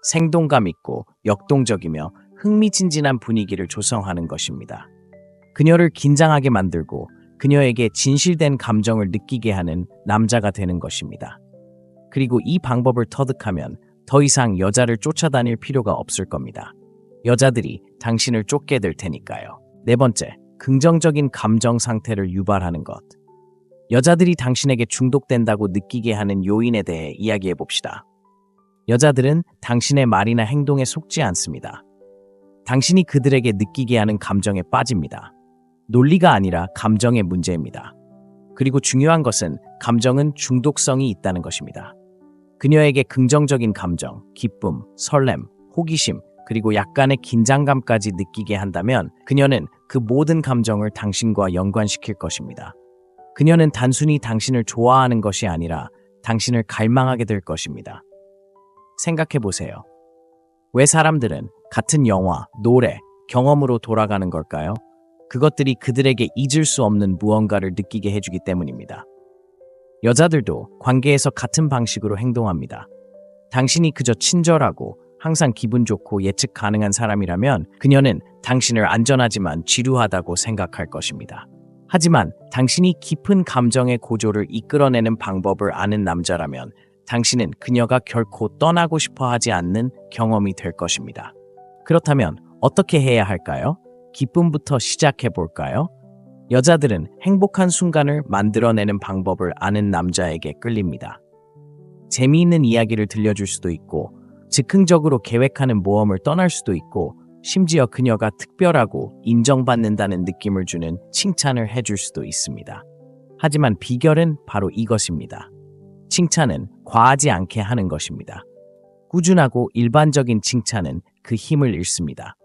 A: 생동감 있고 역동적이며 흥미진진한 분위기를 조성하는 것입니다. 그녀를 긴장하게 만들고 그녀에게 진실된 감정을 느끼게 하는 남자가 되는 것입니다. 그리고 이 방법을 터득하면 더 이상 여자를 쫓아다닐 필요가 없을 겁니다. 여자들이 당신을 쫓게 될 테니까요. 네 번째, 긍정적인 감정 상태를 유발하는 것. 여자들이 당신에게 중독된다고 느끼게 하는 요인에 대해 이야기해 봅시다. 여자들은 당신의 말이나 행동에 속지 않습니다. 당신이 그들에게 느끼게 하는 감정에 빠집니다. 논리가 아니라 감정의 문제입니다. 그리고 중요한 것은 감정은 중독성이 있다는 것입니다. 그녀에게 긍정적인 감정, 기쁨, 설렘, 호기심, 그리고 약간의 긴장감까지 느끼게 한다면 그녀는 그 모든 감정을 당신과 연관시킬 것입니다. 그녀는 단순히 당신을 좋아하는 것이 아니라 당신을 갈망하게 될 것입니다. 생각해 보세요. 왜 사람들은 같은 영화, 노래, 경험으로 돌아가는 걸까요? 그것들이 그들에게 잊을 수 없는 무언가를 느끼게 해주기 때문입니다. 여자들도 관계에서 같은 방식으로 행동합니다. 당신이 그저 친절하고 항상 기분 좋고 예측 가능한 사람이라면 그녀는 당신을 안전하지만 지루하다고 생각할 것입니다. 하지만 당신이 깊은 감정의 고조를 이끌어내는 방법을 아는 남자라면 당신은 그녀가 결코 떠나고 싶어 하지 않는 경험이 될 것입니다. 그렇다면 어떻게 해야 할까요? 기쁨부터 시작해 볼까요? 여자들은 행복한 순간을 만들어내는 방법을 아는 남자에게 끌립니다. 재미있는 이야기를 들려줄 수도 있고, 즉흥적으로 계획하는 모험을 떠날 수도 있고, 심지어 그녀가 특별하고 인정받는다는 느낌을 주는 칭찬을 해줄 수도 있습니다. 하지만 비결은 바로 이것입니다. 칭찬은 과하지 않게 하는 것입니다. 꾸준하고 일반적인 칭찬은 그 힘을 잃습니다.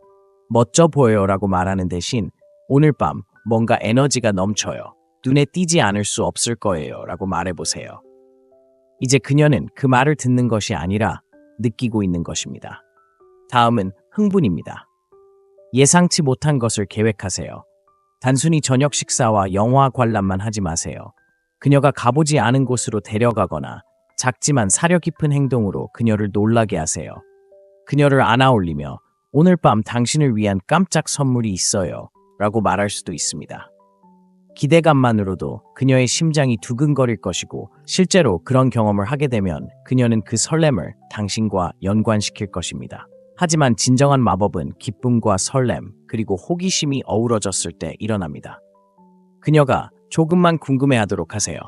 A: 멋져 보여요라고 말하는 대신 오늘 밤 뭔가 에너지가 넘쳐요. 눈에 띄지 않을 수 없을 거예요 라고 말해보세요. 이제 그녀는 그 말을 듣는 것이 아니라 느끼고 있는 것입니다. 다음은 흥분입니다. 예상치 못한 것을 계획하세요. 단순히 저녁 식사와 영화 관람만 하지 마세요. 그녀가 가보지 않은 곳으로 데려가거나 작지만 사려 깊은 행동으로 그녀를 놀라게 하세요. 그녀를 안아올리며 오늘 밤 당신을 위한 깜짝 선물이 있어요 라고 말할 수도 있습니다. 기대감만으로도 그녀의 심장이 두근거릴 것이고 실제로 그런 경험을 하게 되면 그녀는 그 설렘을 당신과 연관시킬 것입니다. 하지만 진정한 마법은 기쁨과 설렘 그리고 호기심이 어우러졌을 때 일어납니다. 그녀가 조금만 궁금해하도록 하세요.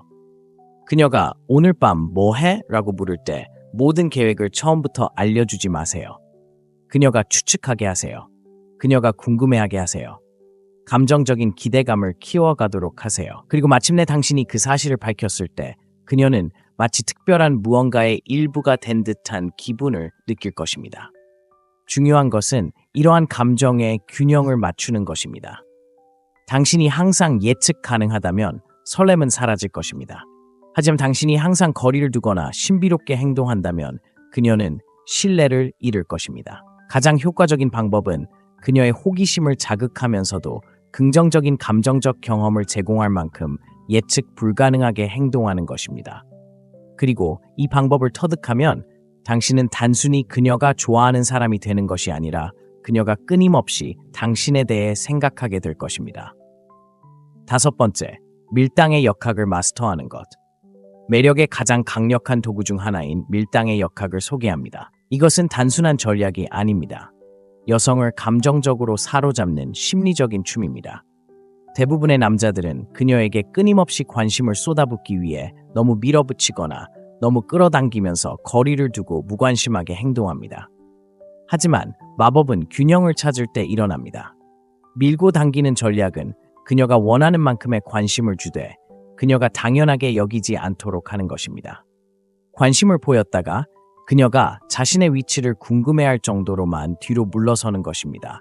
A: 그녀가 오늘 밤 뭐 해? 라고 물을 때 모든 계획을 처음부터 알려주지 마세요. 그녀가 추측하게 하세요. 그녀가 궁금해하게 하세요. 감정적인 기대감을 키워가도록 하세요. 그리고 마침내 당신이 그 사실을 밝혔을 때 그녀는 마치 특별한 무언가의 일부가 된 듯한 기분을 느낄 것입니다. 중요한 것은 이러한 감정의 균형을 맞추는 것입니다. 당신이 항상 예측 가능하다면 설렘은 사라질 것입니다. 하지만 당신이 항상 거리를 두거나 신비롭게 행동한다면 그녀는 신뢰를 잃을 것입니다. 가장 효과적인 방법은 그녀의 호기심을 자극하면서도 긍정적인 감정적 경험을 제공할 만큼 예측 불가능하게 행동하는 것입니다. 그리고 이 방법을 터득하면 당신은 단순히 그녀가 좋아하는 사람이 되는 것이 아니라 그녀가 끊임없이 당신에 대해 생각하게 될 것입니다. 5번째, 밀당의 역학을 마스터하는 것. 매력의 가장 강력한 도구 중 하나인 밀당의 역학을 소개합니다. 이것은 단순한 전략이 아닙니다. 여성을 감정적으로 사로잡는 심리적인 춤입니다. 대부분의 남자들은 그녀에게 끊임없이 관심을 쏟아붓기 위해 너무 밀어붙이거나 너무 끌어당기면서 거리를 두고 무관심하게 행동합니다. 하지만 마법은 균형을 찾을 때 일어납니다. 밀고 당기는 전략은 그녀가 원하는 만큼의 관심을 주되 그녀가 당연하게 여기지 않도록 하는 것입니다. 관심을 보였다가 그녀가 자신의 위치를 궁금해할 정도로만 뒤로 물러서는 것입니다.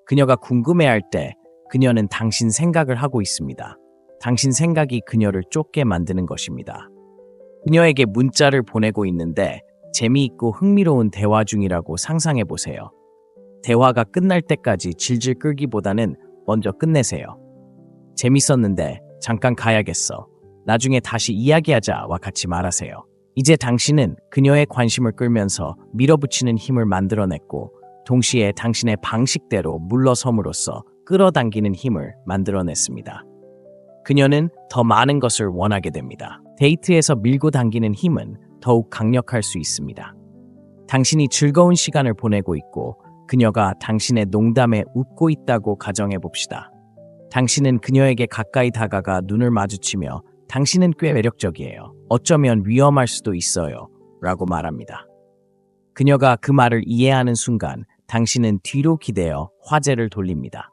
A: 그녀가 궁금해할 때 그녀는 당신 생각을 하고 있습니다. 당신 생각이 그녀를 쫓게 만드는 것입니다. 그녀에게 문자를 보내고 있는데 재미있고 흥미로운 대화 중이라고 상상해 보세요. 대화가 끝날 때까지 질질 끌기보다는 먼저 끝내세요. 재밌었는데 잠깐 가야겠어. 나중에 다시 이야기하자와 같이 말하세요. 이제 당신은 그녀의 관심을 끌면서 밀어붙이는 힘을 만들어냈고 동시에 당신의 방식대로 물러섬으로써 끌어당기는 힘을 만들어냈습니다. 그녀는 더 많은 것을 원하게 됩니다. 데이트에서 밀고 당기는 힘은 더욱 강력할 수 있습니다. 당신이 즐거운 시간을 보내고 있고 그녀가 당신의 농담에 웃고 있다고 가정해 봅시다. 당신은 그녀에게 가까이 다가가 눈을 마주치며 당신은 꽤 매력적이에요. 어쩌면 위험할 수도 있어요. 라고 말합니다. 그녀가 그 말을 이해하는 순간 당신은 뒤로 기대어 화제를 돌립니다.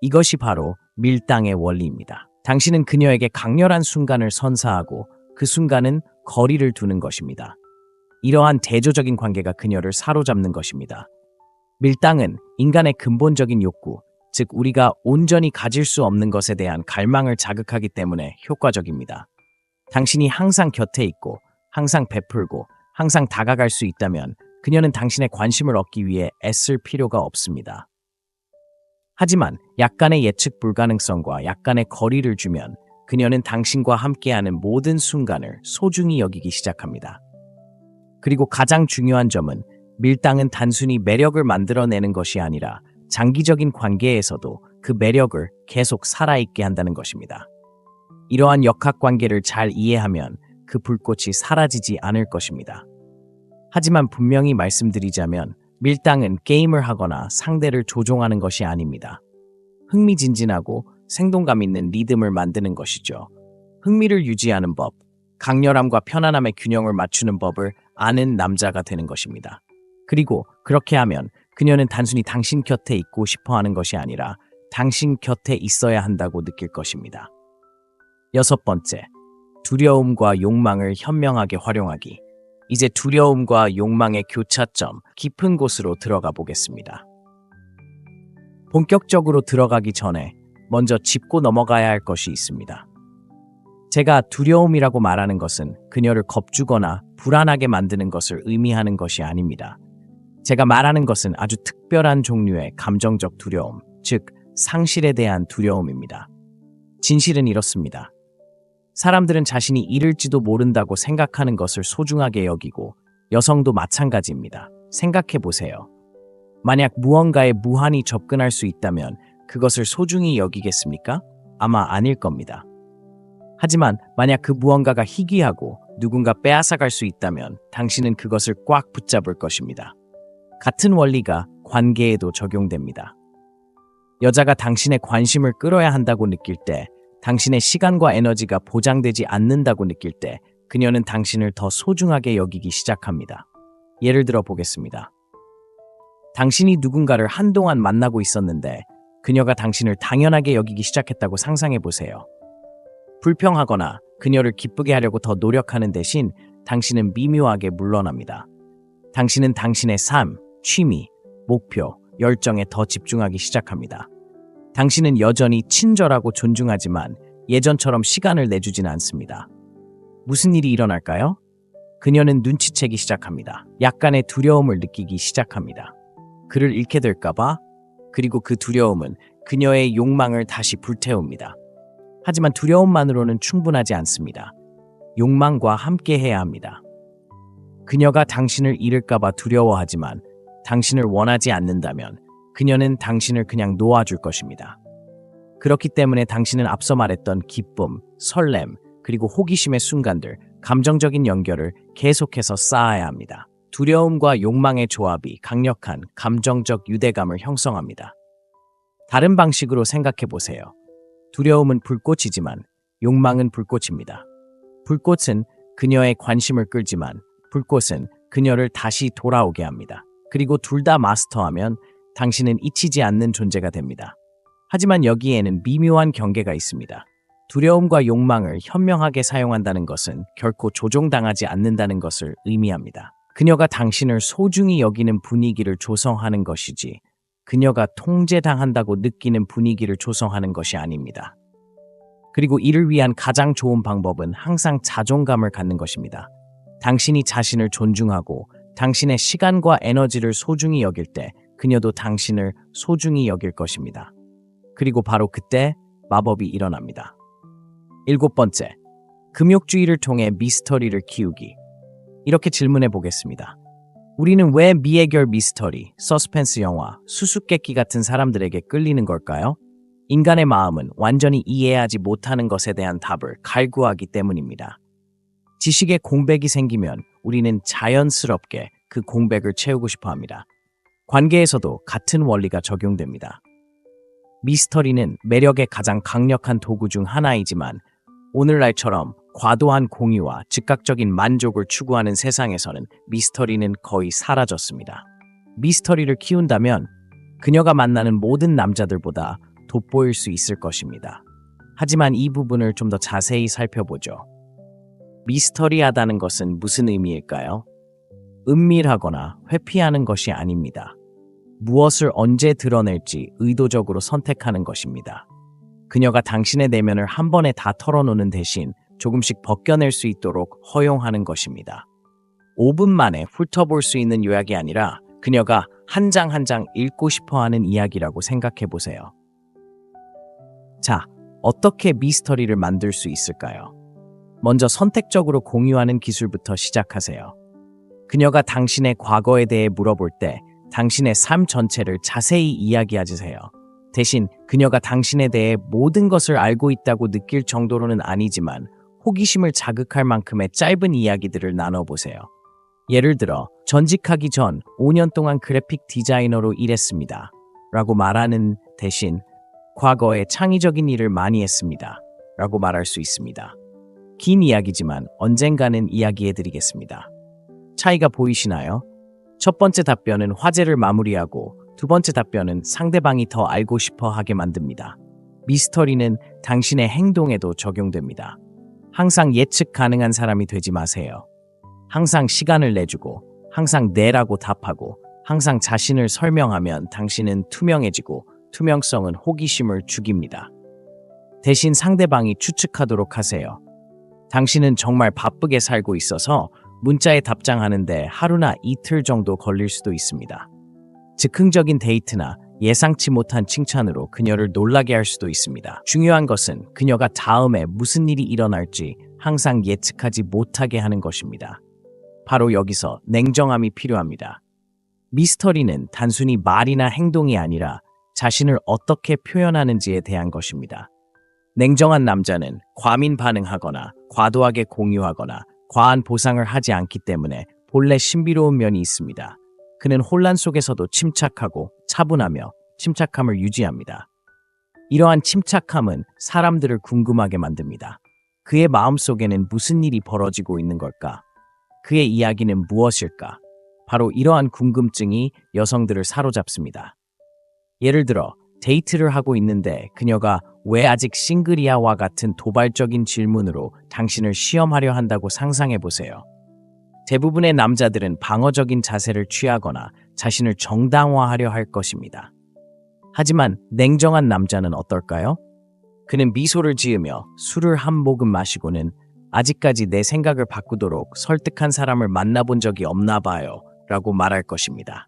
A: 이것이 바로 밀당의 원리입니다. 당신은 그녀에게 강렬한 순간을 선사하고 그 순간은 거리를 두는 것입니다. 이러한 대조적인 관계가 그녀를 사로잡는 것입니다. 밀당은 인간의 근본적인 욕구, 즉 우리가 온전히 가질 수 없는 것에 대한 갈망을 자극하기 때문에 효과적입니다. 당신이 항상 곁에 있고 항상 베풀고 항상 다가갈 수 있다면 그녀는 당신의 관심을 얻기 위해 애쓸 필요가 없습니다. 하지만 약간의 예측 불가능성과 약간의 거리를 주면 그녀는 당신과 함께하는 모든 순간을 소중히 여기기 시작합니다. 그리고 가장 중요한 점은 밀당은 단순히 매력을 만들어내는 것이 아니라 장기적인 관계에서도 그 매력을 계속 살아있게 한다는 것입니다. 이러한 역학관계를 잘 이해하면 그 불꽃이 사라지지 않을 것입니다. 하지만 분명히 말씀드리자면 밀당은 게임을 하거나 상대를 조종하는 것이 아닙니다. 흥미진진하고 생동감 있는 리듬을 만드는 것이죠. 흥미를 유지하는 법, 강렬함과 편안함의 균형을 맞추는 법을 아는 남자가 되는 것입니다. 그리고 그렇게 하면 그녀는 단순히 당신 곁에 있고 싶어 하는 것이 아니라 당신 곁에 있어야 한다고 느낄 것입니다. 6번째, 두려움과 욕망을 현명하게 활용하기. 이제 두려움과 욕망의 교차점, 깊은 곳으로 들어가 보겠습니다. 본격적으로 들어가기 전에 먼저 짚고 넘어가야 할 것이 있습니다. 제가 두려움이라고 말하는 것은 그녀를 겁주거나 불안하게 만드는 것을 의미하는 것이 아닙니다. 제가 말하는 것은 아주 특별한 종류의 감정적 두려움, 즉 상실에 대한 두려움입니다. 진실은 이렇습니다. 사람들은 자신이 잃을지도 모른다고 생각하는 것을 소중하게 여기고 여성도 마찬가지입니다. 생각해 보세요. 만약 무언가에 무한히 접근할 수 있다면 그것을 소중히 여기겠습니까? 아마 아닐 겁니다. 하지만 만약 그 무언가가 희귀하고 누군가 빼앗아갈 수 있다면 당신은 그것을 꽉 붙잡을 것입니다. 같은 원리가 관계에도 적용됩니다. 여자가 당신의 관심을 끌어야 한다고 느낄 때, 당신의 시간과 에너지가 보장되지 않는다고 느낄 때 그녀는 당신을 더 소중하게 여기기 시작합니다. 예를 들어 보겠습니다. 당신이 누군가를 한동안 만나고 있었는데 그녀가 당신을 당연하게 여기기 시작했다고 상상해 보세요. 불평하거나 그녀를 기쁘게 하려고 더 노력하는 대신 당신은 미묘하게 물러납니다. 당신은 당신의 삶, 취미, 목표, 열정에 더 집중하기 시작합니다. 당신은 여전히 친절하고 존중하지만 예전처럼 시간을 내주진 않습니다. 무슨 일이 일어날까요? 그녀는 눈치채기 시작합니다. 약간의 두려움을 느끼기 시작합니다. 그를 잃게 될까봐? 그리고 그 두려움은 그녀의 욕망을 다시 불태웁니다. 하지만 두려움만으로는 충분하지 않습니다. 욕망과 함께 해야 합니다. 그녀가 당신을 잃을까봐 두려워하지만 당신을 원하지 않는다면 그녀는 당신을 그냥 놓아줄 것입니다. 그렇기 때문에 당신은 앞서 말했던 기쁨, 설렘, 그리고 호기심의 순간들, 감정적인 연결을 계속해서 쌓아야 합니다. 두려움과 욕망의 조합이 강력한 감정적 유대감을 형성합니다. 다른 방식으로 생각해 보세요. 두려움은 불꽃이지만 욕망은 불꽃입니다. 불꽃은 그녀의 관심을 끌지만 불꽃은 그녀를 다시 돌아오게 합니다. 그리고 둘 다 마스터하면 당신은 잊히지 않는 존재가 됩니다. 하지만 여기에는 미묘한 경계가 있습니다. 두려움과 욕망을 현명하게 사용한다는 것은 결코 조종당하지 않는다는 것을 의미합니다. 그녀가 당신을 소중히 여기는 분위기를 조성하는 것이지 그녀가 통제당한다고 느끼는 분위기를 조성하는 것이 아닙니다. 그리고 이를 위한 가장 좋은 방법은 항상 자존감을 갖는 것입니다. 당신이 자신을 존중하고 당신의 시간과 에너지를 소중히 여길 때 그녀도 당신을 소중히 여길 것입니다. 그리고 바로 그때 마법이 일어납니다. 7번째, 금욕주의를 통해 미스터리를 키우기. 이렇게 질문해 보겠습니다. 우리는 왜 미해결 미스터리, 서스펜스 영화, 수수께끼 같은 사람들에게 끌리는 걸까요? 인간의 마음은 완전히 이해하지 못하는 것에 대한 답을 갈구하기 때문입니다. 지식의 공백이 생기면 우리는 자연스럽게 그 공백을 채우고 싶어 합니다. 관계에서도 같은 원리가 적용됩니다. 미스터리는 매력의 가장 강력한 도구 중 하나이지만 오늘날처럼 과도한 공유와 즉각적인 만족을 추구하는 세상에서는 미스터리는 거의 사라졌습니다. 미스터리를 키운다면 그녀가 만나는 모든 남자들보다 돋보일 수 있을 것입니다. 하지만 이 부분을 좀 더 자세히 살펴보죠. 미스터리하다는 것은 무슨 의미일까요? 은밀하거나 회피하는 것이 아닙니다. 무엇을 언제 드러낼지 의도적으로 선택하는 것입니다. 그녀가 당신의 내면을 한 번에 다 털어놓는 대신 조금씩 벗겨낼 수 있도록 허용하는 것입니다. 5분 만에 훑어볼 수 있는 요약이 아니라 그녀가 한 장 한 장 읽고 싶어 하는 이야기라고 생각해 보세요. 자, 어떻게 미스터리를 만들 수 있을까요? 먼저 선택적으로 공유하는 기술부터 시작하세요. 그녀가 당신의 과거에 대해 물어볼 때 당신의 삶 전체를 자세히 이야기해주세요. 대신 그녀가 당신에 대해 모든 것을 알고 있다고 느낄 정도로는 아니지만 호기심을 자극할 만큼의 짧은 이야기들을 나눠보세요. 예를 들어 전직하기 전 5년 동안 그래픽 디자이너로 일했습니다. 라고 말하는 대신 과거에 창의적인 일을 많이 했습니다. 라고 말할 수 있습니다. 긴 이야기지만 언젠가는 이야기해드리겠습니다. 차이가 보이시나요? 첫 번째 답변은 화제를 마무리하고 두 번째 답변은 상대방이 더 알고 싶어 하게 만듭니다. 미스터리는 당신의 행동에도 적용됩니다. 항상 예측 가능한 사람이 되지 마세요. 항상 시간을 내주고, 항상 네라고 답하고, 항상 자신을 설명하면 당신은 투명해지고 투명성은 호기심을 죽입니다. 대신 상대방이 추측하도록 하세요. 당신은 정말 바쁘게 살고 있어서 문자에 답장하는데 하루나 이틀 정도 걸릴 수도 있습니다. 즉흥적인 데이트나 예상치 못한 칭찬으로 그녀를 놀라게 할 수도 있습니다. 중요한 것은 그녀가 다음에 무슨 일이 일어날지 항상 예측하지 못하게 하는 것입니다. 바로 여기서 냉정함이 필요합니다. 미스터리는 단순히 말이나 행동이 아니라 자신을 어떻게 표현하는지에 대한 것입니다. 냉정한 남자는 과민 반응하거나 과도하게 공유하거나 과한 보상을 하지 않기 때문에 본래 신비로운 면이 있습니다. 그는 혼란 속에서도 침착하고 차분하며 침착함을 유지합니다. 이러한 침착함은 사람들을 궁금하게 만듭니다. 그의 마음속에는 무슨 일이 벌어지고 있는 걸까? 그의 이야기는 무엇일까? 바로 이러한 궁금증이 여성들을 사로잡습니다. 예를 들어 데이트를 하고 있는데 그녀가 왜 아직 싱글이야와 같은 도발적인 질문으로 당신을 시험하려 한다고 상상해 보세요. 대부분의 남자들은 방어적인 자세를 취하거나 자신을 정당화하려 할 것입니다. 하지만 냉정한 남자는 어떨까요? 그는 미소를 지으며 술을 한 모금 마시고는 아직까지 내 생각을 바꾸도록 설득한 사람을 만나본 적이 없나 봐요 라고 말할 것입니다.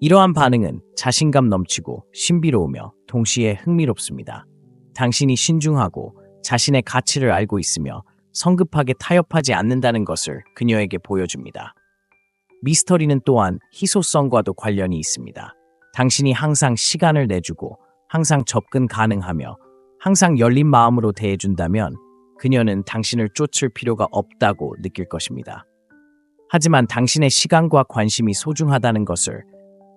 A: 이러한 반응은 자신감 넘치고 신비로우며 동시에 흥미롭습니다. 당신이 신중하고 자신의 가치를 알고 있으며 성급하게 타협하지 않는다는 것을 그녀에게 보여줍니다. 미스터리는 또한 희소성과도 관련이 있습니다. 당신이 항상 시간을 내주고 항상 접근 가능하며 항상 열린 마음으로 대해준다면 그녀는 당신을 쫓을 필요가 없다고 느낄 것입니다. 하지만 당신의 시간과 관심이 소중하다는 것을,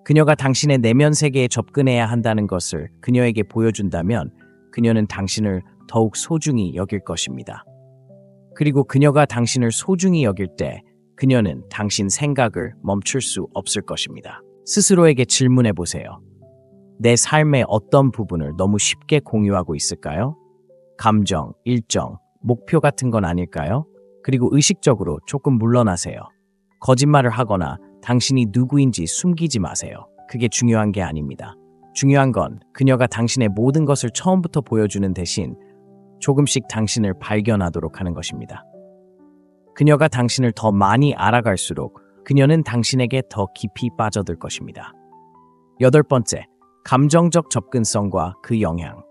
A: 그녀가 당신의 내면 세계에 접근해야 한다는 것을 그녀에게 보여준다면 그녀는 당신을 더욱 소중히 여길 것입니다. 그리고 그녀가 당신을 소중히 여길 때 그녀는 당신 생각을 멈출 수 없을 것입니다. 스스로에게 질문해 보세요. 내 삶의 어떤 부분을 너무 쉽게 공유하고 있을까요? 감정, 일정, 목표 같은 건 아닐까요? 그리고 의식적으로 조금 물러나세요. 거짓말을 하거나 당신이 누구인지 숨기지 마세요. 그게 중요한 게 아닙니다. 중요한 건 그녀가 당신의 모든 것을 처음부터 보여주는 대신 조금씩 당신을 발견하도록 하는 것입니다. 그녀가 당신을 더 많이 알아갈수록 그녀는 당신에게 더 깊이 빠져들 것입니다. 8번째, 감정적 접근성과 그 영향.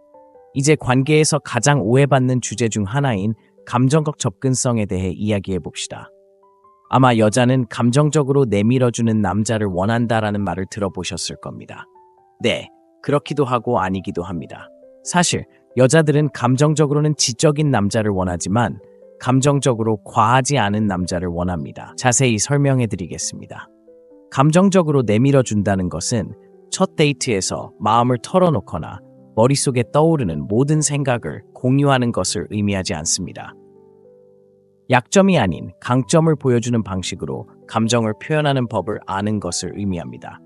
A: 이제 관계에서 가장 오해받는 주제 중 하나인 감정적 접근성에 대해 이야기해 봅시다. 아마 여자는 감정적으로 내밀어주는 남자를 원한다라는 말을 들어보셨을 겁니다. 네, 그렇기도 하고 아니기도 합니다. 사실 여자들은 감정적으로는 지적인 남자를 원하지만 감정적으로 과하지 않은 남자를 원합니다. 자세히 설명해 드리겠습니다. 감정적으로 내밀어준다는 것은 첫 데이트에서 마음을 털어놓거나 머릿속에 떠오르는 모든 생각을 공유하는 것을 의미하지 않습니다. 약점이 아닌 강점을 보여주는 방식으로 감정을 표현하는 법을 아는 것을 의미합니다.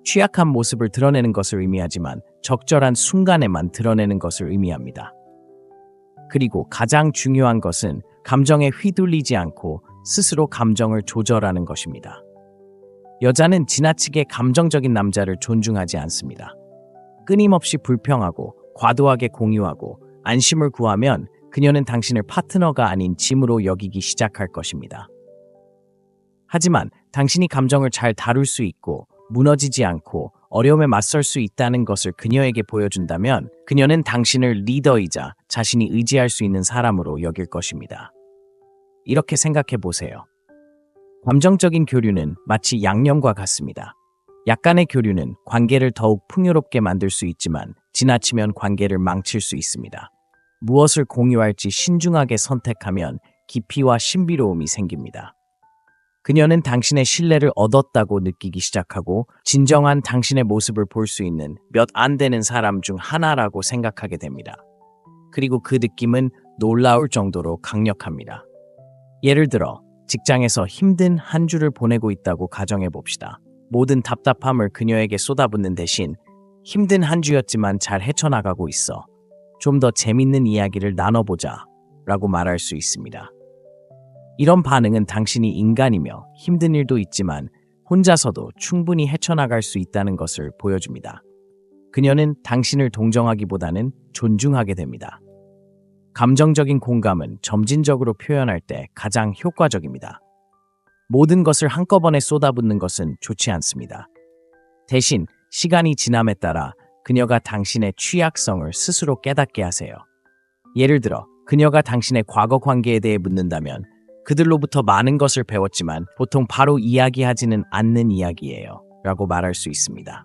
A: 취약한 모습을 드러내는 것을 의미하지만 적절한 순간에만 드러내는 것을 의미합니다. 그리고 가장 중요한 것은 감정에 휘둘리지 않고 스스로 감정을 조절하는 것입니다. 여자는 지나치게 감정적인 남자를 존중하지 않습니다. 끊임없이 불평하고 과도하게 공유하고 안심을 구하면 그녀는 당신을 파트너가 아닌 짐으로 여기기 시작할 것입니다. 하지만 당신이 감정을 잘 다룰 수 있고 무너지지 않고 어려움에 맞설 수 있다는 것을 그녀에게 보여준다면 그녀는 당신을 리더이자 자신이 의지할 수 있는 사람으로 여길 것입니다. 이렇게 생각해 보세요. 감정적인 교류는 마치 양념과 같습니다. 약간의 교류는 관계를 더욱 풍요롭게 만들 수 있지만 지나치면 관계를 망칠 수 있습니다. 무엇을 공유할지 신중하게 선택하면 깊이와 신비로움이 생깁니다. 그녀는 당신의 신뢰를 얻었다고 느끼기 시작하고 진정한 당신의 모습을 볼 수 있는 몇 안 되는 사람 중 하나라고 생각하게 됩니다. 그리고 그 느낌은 놀라울 정도로 강력합니다. 예를 들어 직장에서 힘든 한 주를 보내고 있다고 가정해 봅시다. 모든 답답함을 그녀에게 쏟아붓는 대신 힘든 한 주였지만 잘 헤쳐나가고 있어. 좀 더 재밌는 이야기를 나눠보자 라고 말할 수 있습니다. 이런 반응은 당신이 인간이며 힘든 일도 있지만 혼자서도 충분히 헤쳐나갈 수 있다는 것을 보여줍니다. 그녀는 당신을 동정하기보다는 존중하게 됩니다. 감정적인 공감은 점진적으로 표현할 때 가장 효과적입니다. 모든 것을 한꺼번에 쏟아붓는 것은 좋지 않습니다. 대신 시간이 지남에 따라 그녀가 당신의 취약성을 스스로 깨닫게 하세요. 예를 들어 그녀가 당신의 과거 관계에 대해 묻는다면 그들로부터 많은 것을 배웠지만 보통 바로 이야기하지는 않는 이야기예요 라고 말할 수 있습니다.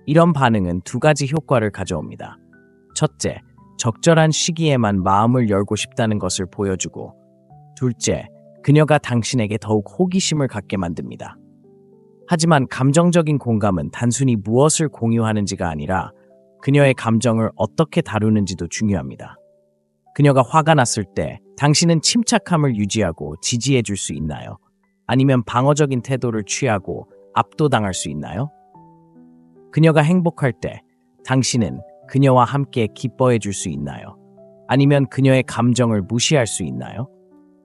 A: 이런 반응은 두 가지 효과를 가져옵니다. 첫째, 적절한 시기에만 마음을 열고 싶다는 것을 보여주고, 둘째, 그녀가 당신에게 더욱 호기심을 갖게 만듭니다. 하지만 감정적인 공감은 단순히 무엇을 공유하는지가 아니라 그녀의 감정을 어떻게 다루는지도 중요합니다. 그녀가 화가 났을 때 당신은 침착함을 유지하고 지지해 줄 수 있나요? 아니면 방어적인 태도를 취하고 압도당할 수 있나요? 그녀가 행복할 때 당신은 그녀와 함께 기뻐해 줄 수 있나요? 아니면 그녀의 감정을 무시할 수 있나요?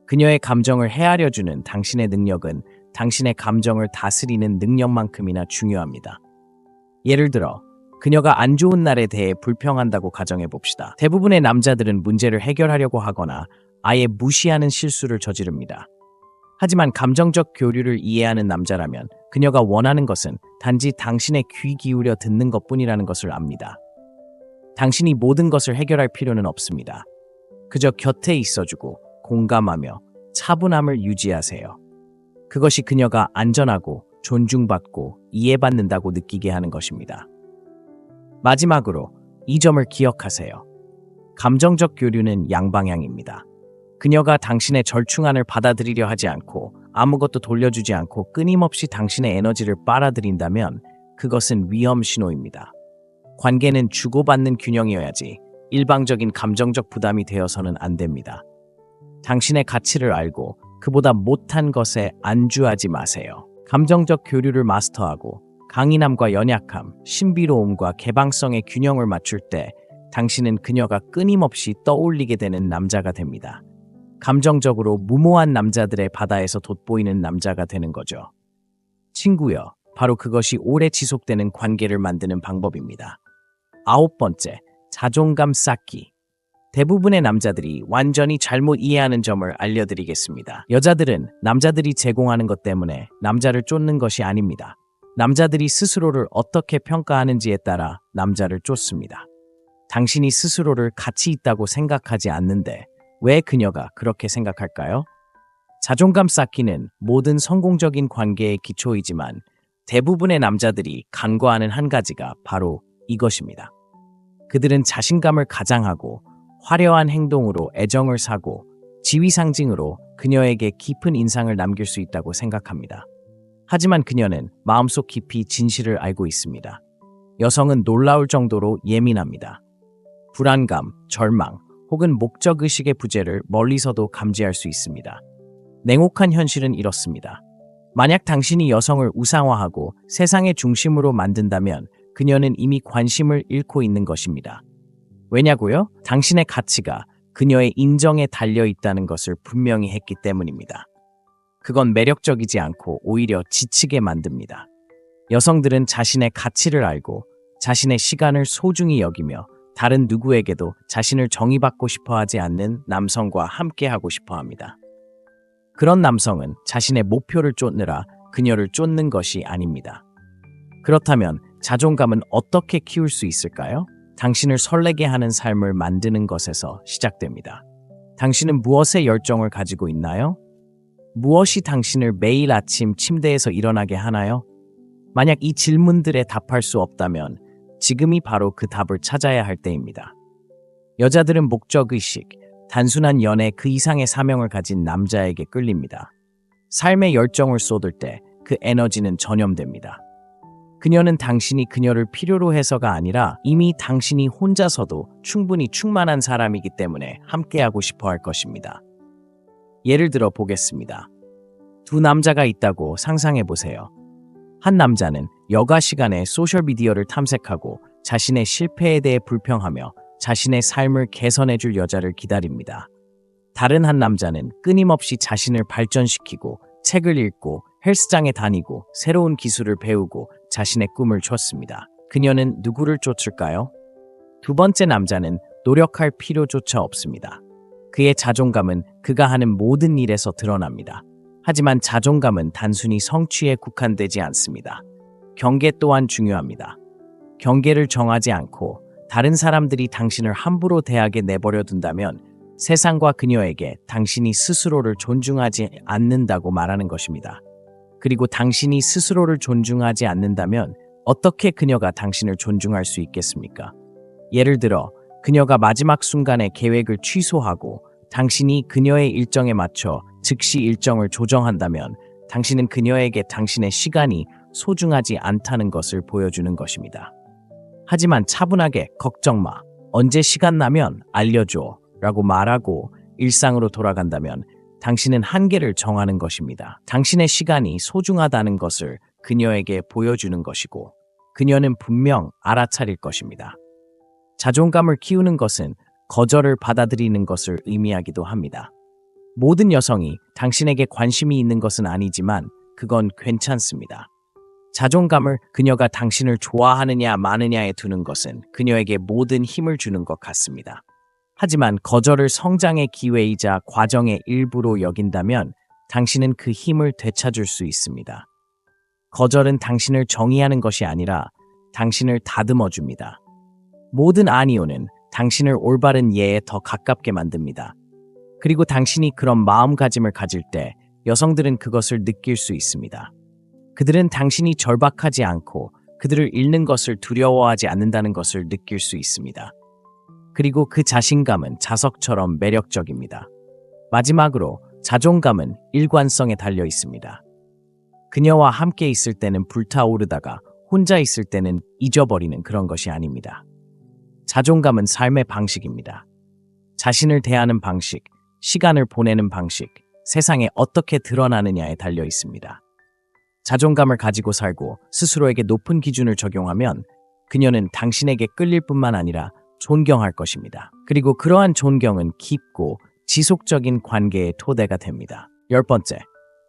A: 그녀의 감정을 헤아려 주는 당신의 능력은 당신의 감정을 다스리는 능력만큼이나 중요합니다. 예를 들어 그녀가 안 좋은 날에 대해 불평한다고 가정해 봅시다. 대부분의 남자들은 문제를 해결하려고 하거나 아예 무시하는 실수를 저지릅니다. 하지만 감정적 교류를 이해하는 남자라면 그녀가 원하는 것은 단지 당신의 귀 기울여 듣는 것뿐이라는 것을 압니다. 당신이 모든 것을 해결할 필요는 없습니다. 그저 곁에 있어주고 공감하며 차분함을 유지하세요. 그것이 그녀가 안전하고 존중받고 이해받는다고 느끼게 하는 것입니다. 마지막으로 이 점을 기억하세요. 감정적 교류는 양방향입니다. 그녀가 당신의 절충안을 받아들이려 하지 않고 아무것도 돌려주지 않고 끊임없이 당신의 에너지를 빨아들인다면 그것은 위험 신호입니다. 관계는 주고받는 균형이어야지 일방적인 감정적 부담이 되어서는 안 됩니다. 당신의 가치를 알고 그보다 못한 것에 안주하지 마세요. 감정적 교류를 마스터하고 강인함과 연약함, 신비로움과 개방성의 균형을 맞출 때 당신은 그녀가 끊임없이 떠올리게 되는 남자가 됩니다. 감정적으로 무모한 남자들의 바다에서 돋보이는 남자가 되는 거죠. 친구여, 바로 그것이 오래 지속되는 관계를 만드는 방법입니다. 9번째, 자존감 쌓기. 대부분의 남자들이 완전히 잘못 이해하는 점을 알려드리겠습니다. 여자들은 남자들이 제공하는 것 때문에 남자를 쫓는 것이 아닙니다. 남자들이 스스로를 어떻게 평가하는지에 따라 남자를 쫓습니다. 당신이 스스로를 가치 있다고 생각하지 않는데 왜 그녀가 그렇게 생각할까요? 자존감 쌓기는 모든 성공적인 관계의 기초이지만 대부분의 남자들이 간과하는 한 가지가 바로 이것입니다. 그들은 자신감을 가장하고 화려한 행동으로 애정을 사고 지위 상징으로 그녀에게 깊은 인상을 남길 수 있다고 생각합니다. 하지만 그녀는 마음속 깊이 진실을 알고 있습니다. 여성은 놀라울 정도로 예민합니다. 불안감, 절망, 혹은 목적의식의 부재를 멀리서도 감지할 수 있습니다. 냉혹한 현실은 이렇습니다. 만약 당신이 여성을 우상화하고 세상의 중심으로 만든다면 그녀는 이미 관심을 잃고 있는 것입니다. 왜냐고요? 당신의 가치가 그녀의 인정에 달려 있다는 것을 분명히 했기 때문입니다. 그건 매력적이지 않고 오히려 지치게 만듭니다. 여성들은 자신의 가치를 알고 자신의 시간을 소중히 여기며 다른 누구에게도 자신을 정의받고 싶어 하지 않는 남성과 함께하고 싶어 합니다. 그런 남성은 자신의 목표를 쫓느라 그녀를 쫓는 것이 아닙니다. 그렇다면 자존감은 어떻게 키울 수 있을까요? 당신을 설레게 하는 삶을 만드는 것에서 시작됩니다. 당신은 무엇에 열정을 가지고 있나요? 무엇이 당신을 매일 아침 침대에서 일어나게 하나요? 만약 이 질문들에 답할 수 없다면 지금이 바로 그 답을 찾아야 할 때입니다. 여자들은 목적의식, 단순한 연애 그 이상의 사명을 가진 남자에게 끌립니다. 삶의 열정을 쏟을 때 그 에너지는 전염됩니다. 그녀는 당신이 그녀를 필요로 해서가 아니라 이미 당신이 혼자서도 충분히 충만한 사람이기 때문에 함께하고 싶어 할 것입니다. 예를 들어 보겠습니다. 두 남자가 있다고 상상해 보세요. 한 남자는 여가 시간에 소셜미디어를 탐색하고 자신의 실패에 대해 불평하며 자신의 삶을 개선해줄 여자를 기다립니다. 다른 한 남자는 끊임없이 자신을 발전시키고 책을 읽고 헬스장에 다니고 새로운 기술을 배우고 자신의 꿈을 쫓습니다. 그녀는 누구를 쫓을까요? 두 번째 남자는 노력할 필요조차 없습니다. 그의 자존감은 그가 하는 모든 일에서 드러납니다. 하지만 자존감은 단순히 성취에 국한되지 않습니다. 경계 또한 중요합니다. 경계를 정하지 않고 다른 사람들이 당신을 함부로 대하게 내버려 둔다면 세상과 그녀에게 당신이 스스로를 존중하지 않는다고 말하는 것입니다. 그리고 당신이 스스로를 존중하지 않는다면 어떻게 그녀가 당신을 존중할 수 있겠습니까? 예를 들어 그녀가 마지막 순간에 계획을 취소하고 당신이 그녀의 일정에 맞춰 즉시 일정을 조정한다면 당신은 그녀에게 당신의 시간이 소중하지 않다는 것을 보여주는 것입니다. 하지만 차분하게 걱정 마, 언제 시간 나면 알려줘 라고 말하고 일상으로 돌아간다면 당신은 한계를 정하는 것입니다. 당신의 시간이 소중하다는 것을 그녀에게 보여주는 것이고 그녀는 분명 알아차릴 것입니다. 자존감을 키우는 것은 거절을 받아들이는 것을 의미하기도 합니다. 모든 여성이 당신에게 관심이 있는 것은 아니지만 그건 괜찮습니다. 자존감을 그녀가 당신을 좋아하느냐 마느냐에 두는 것은 그녀에게 모든 힘을 주는 것 같습니다. 하지만 거절을 성장의 기회이자 과정의 일부로 여긴다면 당신은 그 힘을 되찾을 수 있습니다. 거절은 당신을 정의하는 것이 아니라 당신을 다듬어 줍니다. 모든 아니오는 당신을 올바른 예에 더 가깝게 만듭니다. 그리고 당신이 그런 마음가짐을 가질 때 여성들은 그것을 느낄 수 있습니다. 그들은 당신이 절박하지 않고 그들을 잃는 것을 두려워하지 않는다는 것을 느낄 수 있습니다. 그리고 그 자신감은 자석처럼 매력적입니다. 마지막으로 자존감은 일관성에 달려 있습니다. 그녀와 함께 있을 때는 불타오르다가 혼자 있을 때는 잊어버리는 그런 것이 아닙니다. 자존감은 삶의 방식입니다. 자신을 대하는 방식, 시간을 보내는 방식, 세상에 어떻게 드러나느냐에 달려 있습니다. 자존감을 가지고 살고 스스로에게 높은 기준을 적용하면 그녀는 당신에게 끌릴 뿐만 아니라 존경할 것입니다. 그리고 그러한 존경은 깊고 지속적인 관계의 토대가 됩니다. 10번째,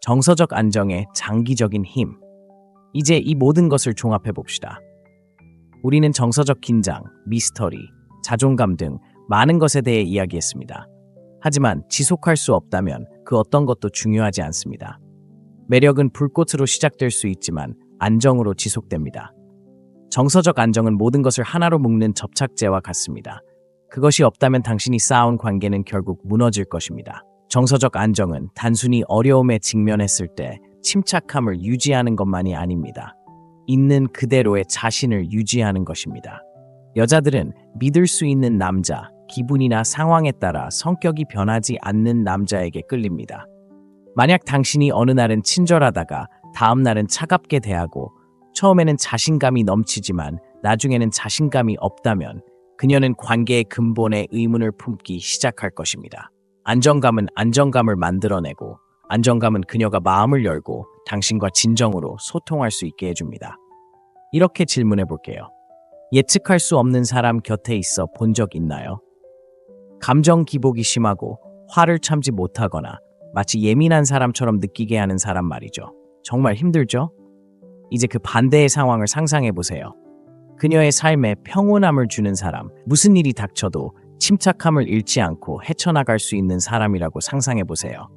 A: 정서적 안정의 장기적인 힘. 이제 이 모든 것을 종합해 봅시다. 우리는 정서적 긴장, 미스터리, 자존감 등 많은 것에 대해 이야기했습니다. 하지만 지속할 수 없다면 그 어떤 것도 중요하지 않습니다. 매력은 불꽃으로 시작될 수 있지만 안정으로 지속됩니다. 정서적 안정은 모든 것을 하나로 묶는 접착제와 같습니다. 그것이 없다면 당신이 쌓아온 관계는 결국 무너질 것입니다. 정서적 안정은 단순히 어려움에 직면했을 때 침착함을 유지하는 것만이 아닙니다. 있는 그대로의 자신을 유지하는 것입니다. 여자들은 믿을 수 있는 남자, 기분이나 상황에 따라 성격이 변하지 않는 남자에게 끌립니다. 만약 당신이 어느 날은 친절하다가 다음 날은 차갑게 대하고 처음에는 자신감이 넘치지만 나중에는 자신감이 없다면 그녀는 관계의 근본에 의문을 품기 시작할 것입니다. 안정감은 안정감을 만들어내고 안정감은 그녀가 마음을 열고 당신과 진정으로 소통할 수 있게 해줍니다. 이렇게 질문해 볼게요. 예측할 수 없는 사람 곁에 있어 본 적 있나요? 감정 기복이 심하고 화를 참지 못하거나 마치 예민한 사람처럼 느끼게 하는 사람 말이죠. 정말 힘들죠? 이제 그 반대의 상황을 상상해 보세요. 그녀의 삶에 평온함을 주는 사람, 무슨 일이 닥쳐도 침착함을 잃지 않고 헤쳐나갈 수 있는 사람이라고 상상해 보세요.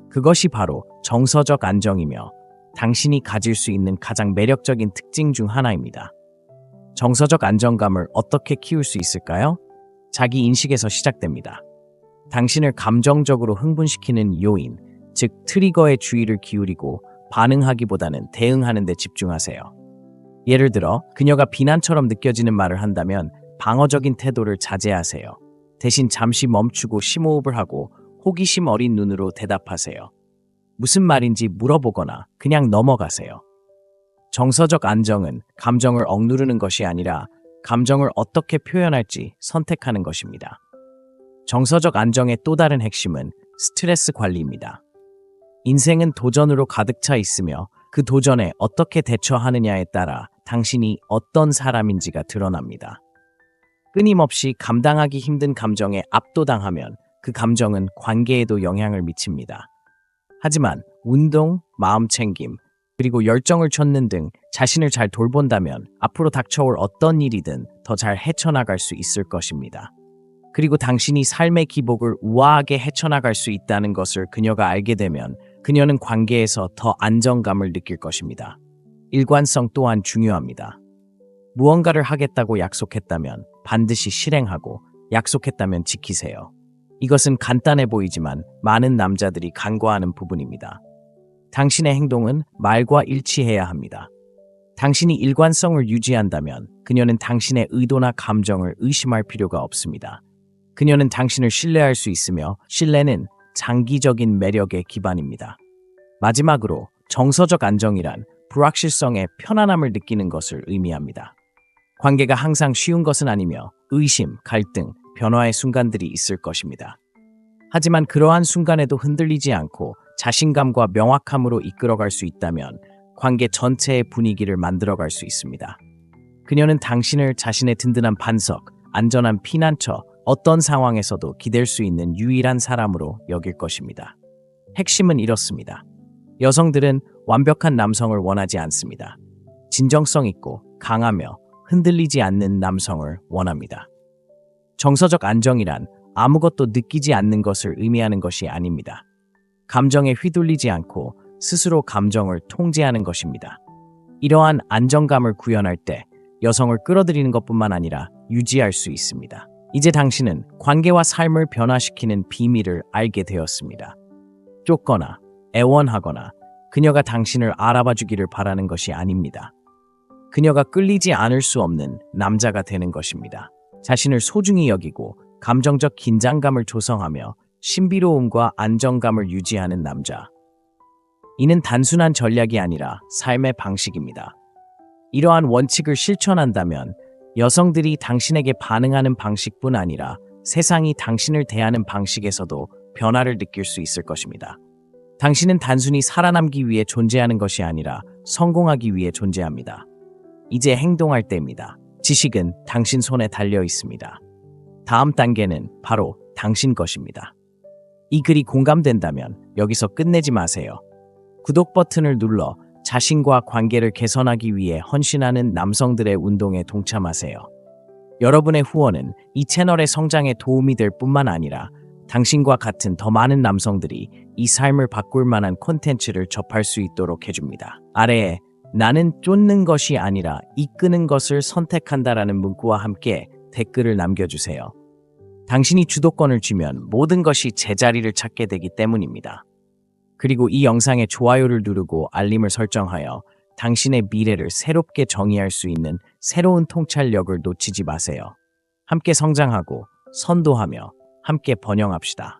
A: 그것이 바로 정서적 안정이며 당신이 가질 수 있는 가장 매력적인 특징 중 하나입니다. 정서적 안정감을 어떻게 키울 수 있을까요? 자기 인식에서 시작됩니다. 당신을 감정적으로 흥분시키는 요인, 즉 트리거에 주의를 기울이고 반응하기보다는 대응하는 데 집중하세요. 예를 들어 그녀가 비난처럼 느껴지는 말을 한다면 방어적인 태도를 자제하세요. 대신 잠시 멈추고 심호흡을 하고 호기심 어린 눈으로 대답하세요. 무슨 말인지 물어보거나 그냥 넘어가세요. 정서적 안정은 감정을 억누르는 것이 아니라 감정을 어떻게 표현할지 선택하는 것입니다. 정서적 안정의 또 다른 핵심은 스트레스 관리입니다. 인생은 도전으로 가득 차 있으며 그 도전에 어떻게 대처하느냐에 따라 당신이 어떤 사람인지가 드러납니다. 끊임없이 감당하기 힘든 감정에 압도당하면 그 감정은 관계에도 영향을 미칩니다. 하지만 운동, 마음 챙김, 그리고 열정을 쫓는 등 자신을 잘 돌본다면 앞으로 닥쳐올 어떤 일이든 더 잘 헤쳐나갈 수 있을 것입니다. 그리고 당신이 삶의 기복을 우아하게 헤쳐나갈 수 있다는 것을 그녀가 알게 되면 그녀는 관계에서 더 안정감을 느낄 것입니다. 일관성 또한 중요합니다. 무언가를 하겠다고 약속했다면 반드시 실행하고 약속했다면 지키세요. 이것은 간단해 보이지만 많은 남자들이 간과하는 부분입니다. 당신의 행동은 말과 일치해야 합니다. 당신이 일관성을 유지한다면 그녀는 당신의 의도나 감정을 의심할 필요가 없습니다. 그녀는 당신을 신뢰할 수 있으며 신뢰는 장기적인 매력의 기반입니다. 마지막으로 정서적 안정이란 불확실성에 편안함을 느끼는 것을 의미합니다. 관계가 항상 쉬운 것은 아니며 의심, 갈등, 변화의 순간들이 있을 것입니다. 하지만 그러한 순간에도 흔들리지 않고 자신감과 명확함으로 이끌어갈 수 있다면 관계 전체의 분위기를 만들어갈 수 있습니다. 그녀는 당신을 자신의 든든한 반석, 안전한 피난처, 어떤 상황에서도 기댈 수 있는 유일한 사람으로 여길 것입니다. 핵심은 이렇습니다. 여성들은 완벽한 남성을 원하지 않습니다. 진정성 있고 강하며 흔들리지 않는 남성을 원합니다. 정서적 안정이란 아무것도 느끼지 않는 것을 의미하는 것이 아닙니다. 감정에 휘둘리지 않고 스스로 감정을 통제하는 것입니다. 이러한 안정감을 구현할 때 여성을 끌어들이는 것뿐만 아니라 유지할 수 있습니다. 이제 당신은 관계와 삶을 변화시키는 비밀을 알게 되었습니다. 쫓거나 애원하거나 그녀가 당신을 알아봐 주기를 바라는 것이 아닙니다. 그녀가 끌리지 않을 수 없는 남자가 되는 것입니다. 자신을 소중히 여기고 감정적 긴장감을 조성하며 신비로움과 안정감을 유지하는 남자. 이는 단순한 전략이 아니라 삶의 방식입니다. 이러한 원칙을 실천한다면 여성들이 당신에게 반응하는 방식뿐 아니라 세상이 당신을 대하는 방식에서도 변화를 느낄 수 있을 것입니다. 당신은 단순히 살아남기 위해 존재하는 것이 아니라 성공하기 위해 존재합니다. 이제 행동할 때입니다. 지식은 당신 손에 달려 있습니다. 다음 단계는 바로 당신 것입니다. 이 글이 공감된다면 여기서 끝내지 마세요. 구독 버튼을 눌러 자신과 관계를 개선하기 위해 헌신하는 남성들의 운동에 동참하세요. 여러분의 후원은 이 채널의 성장에 도움이 될 뿐만 아니라 당신과 같은 더 많은 남성들이 이 삶을 바꿀 만한 콘텐츠를 접할 수 있도록 해줍니다. 아래에 나는 쫓는 것이 아니라 이끄는 것을 선택한다라는 문구와 함께 댓글을 남겨주세요. 당신이 주도권을 쥐면 모든 것이 제자리를 찾게 되기 때문입니다. 그리고 이 영상에 좋아요를 누르고 알림을 설정하여 당신의 미래를 새롭게 정의할 수 있는 새로운 통찰력을 놓치지 마세요. 함께 성장하고 선도하며 함께 번영합시다.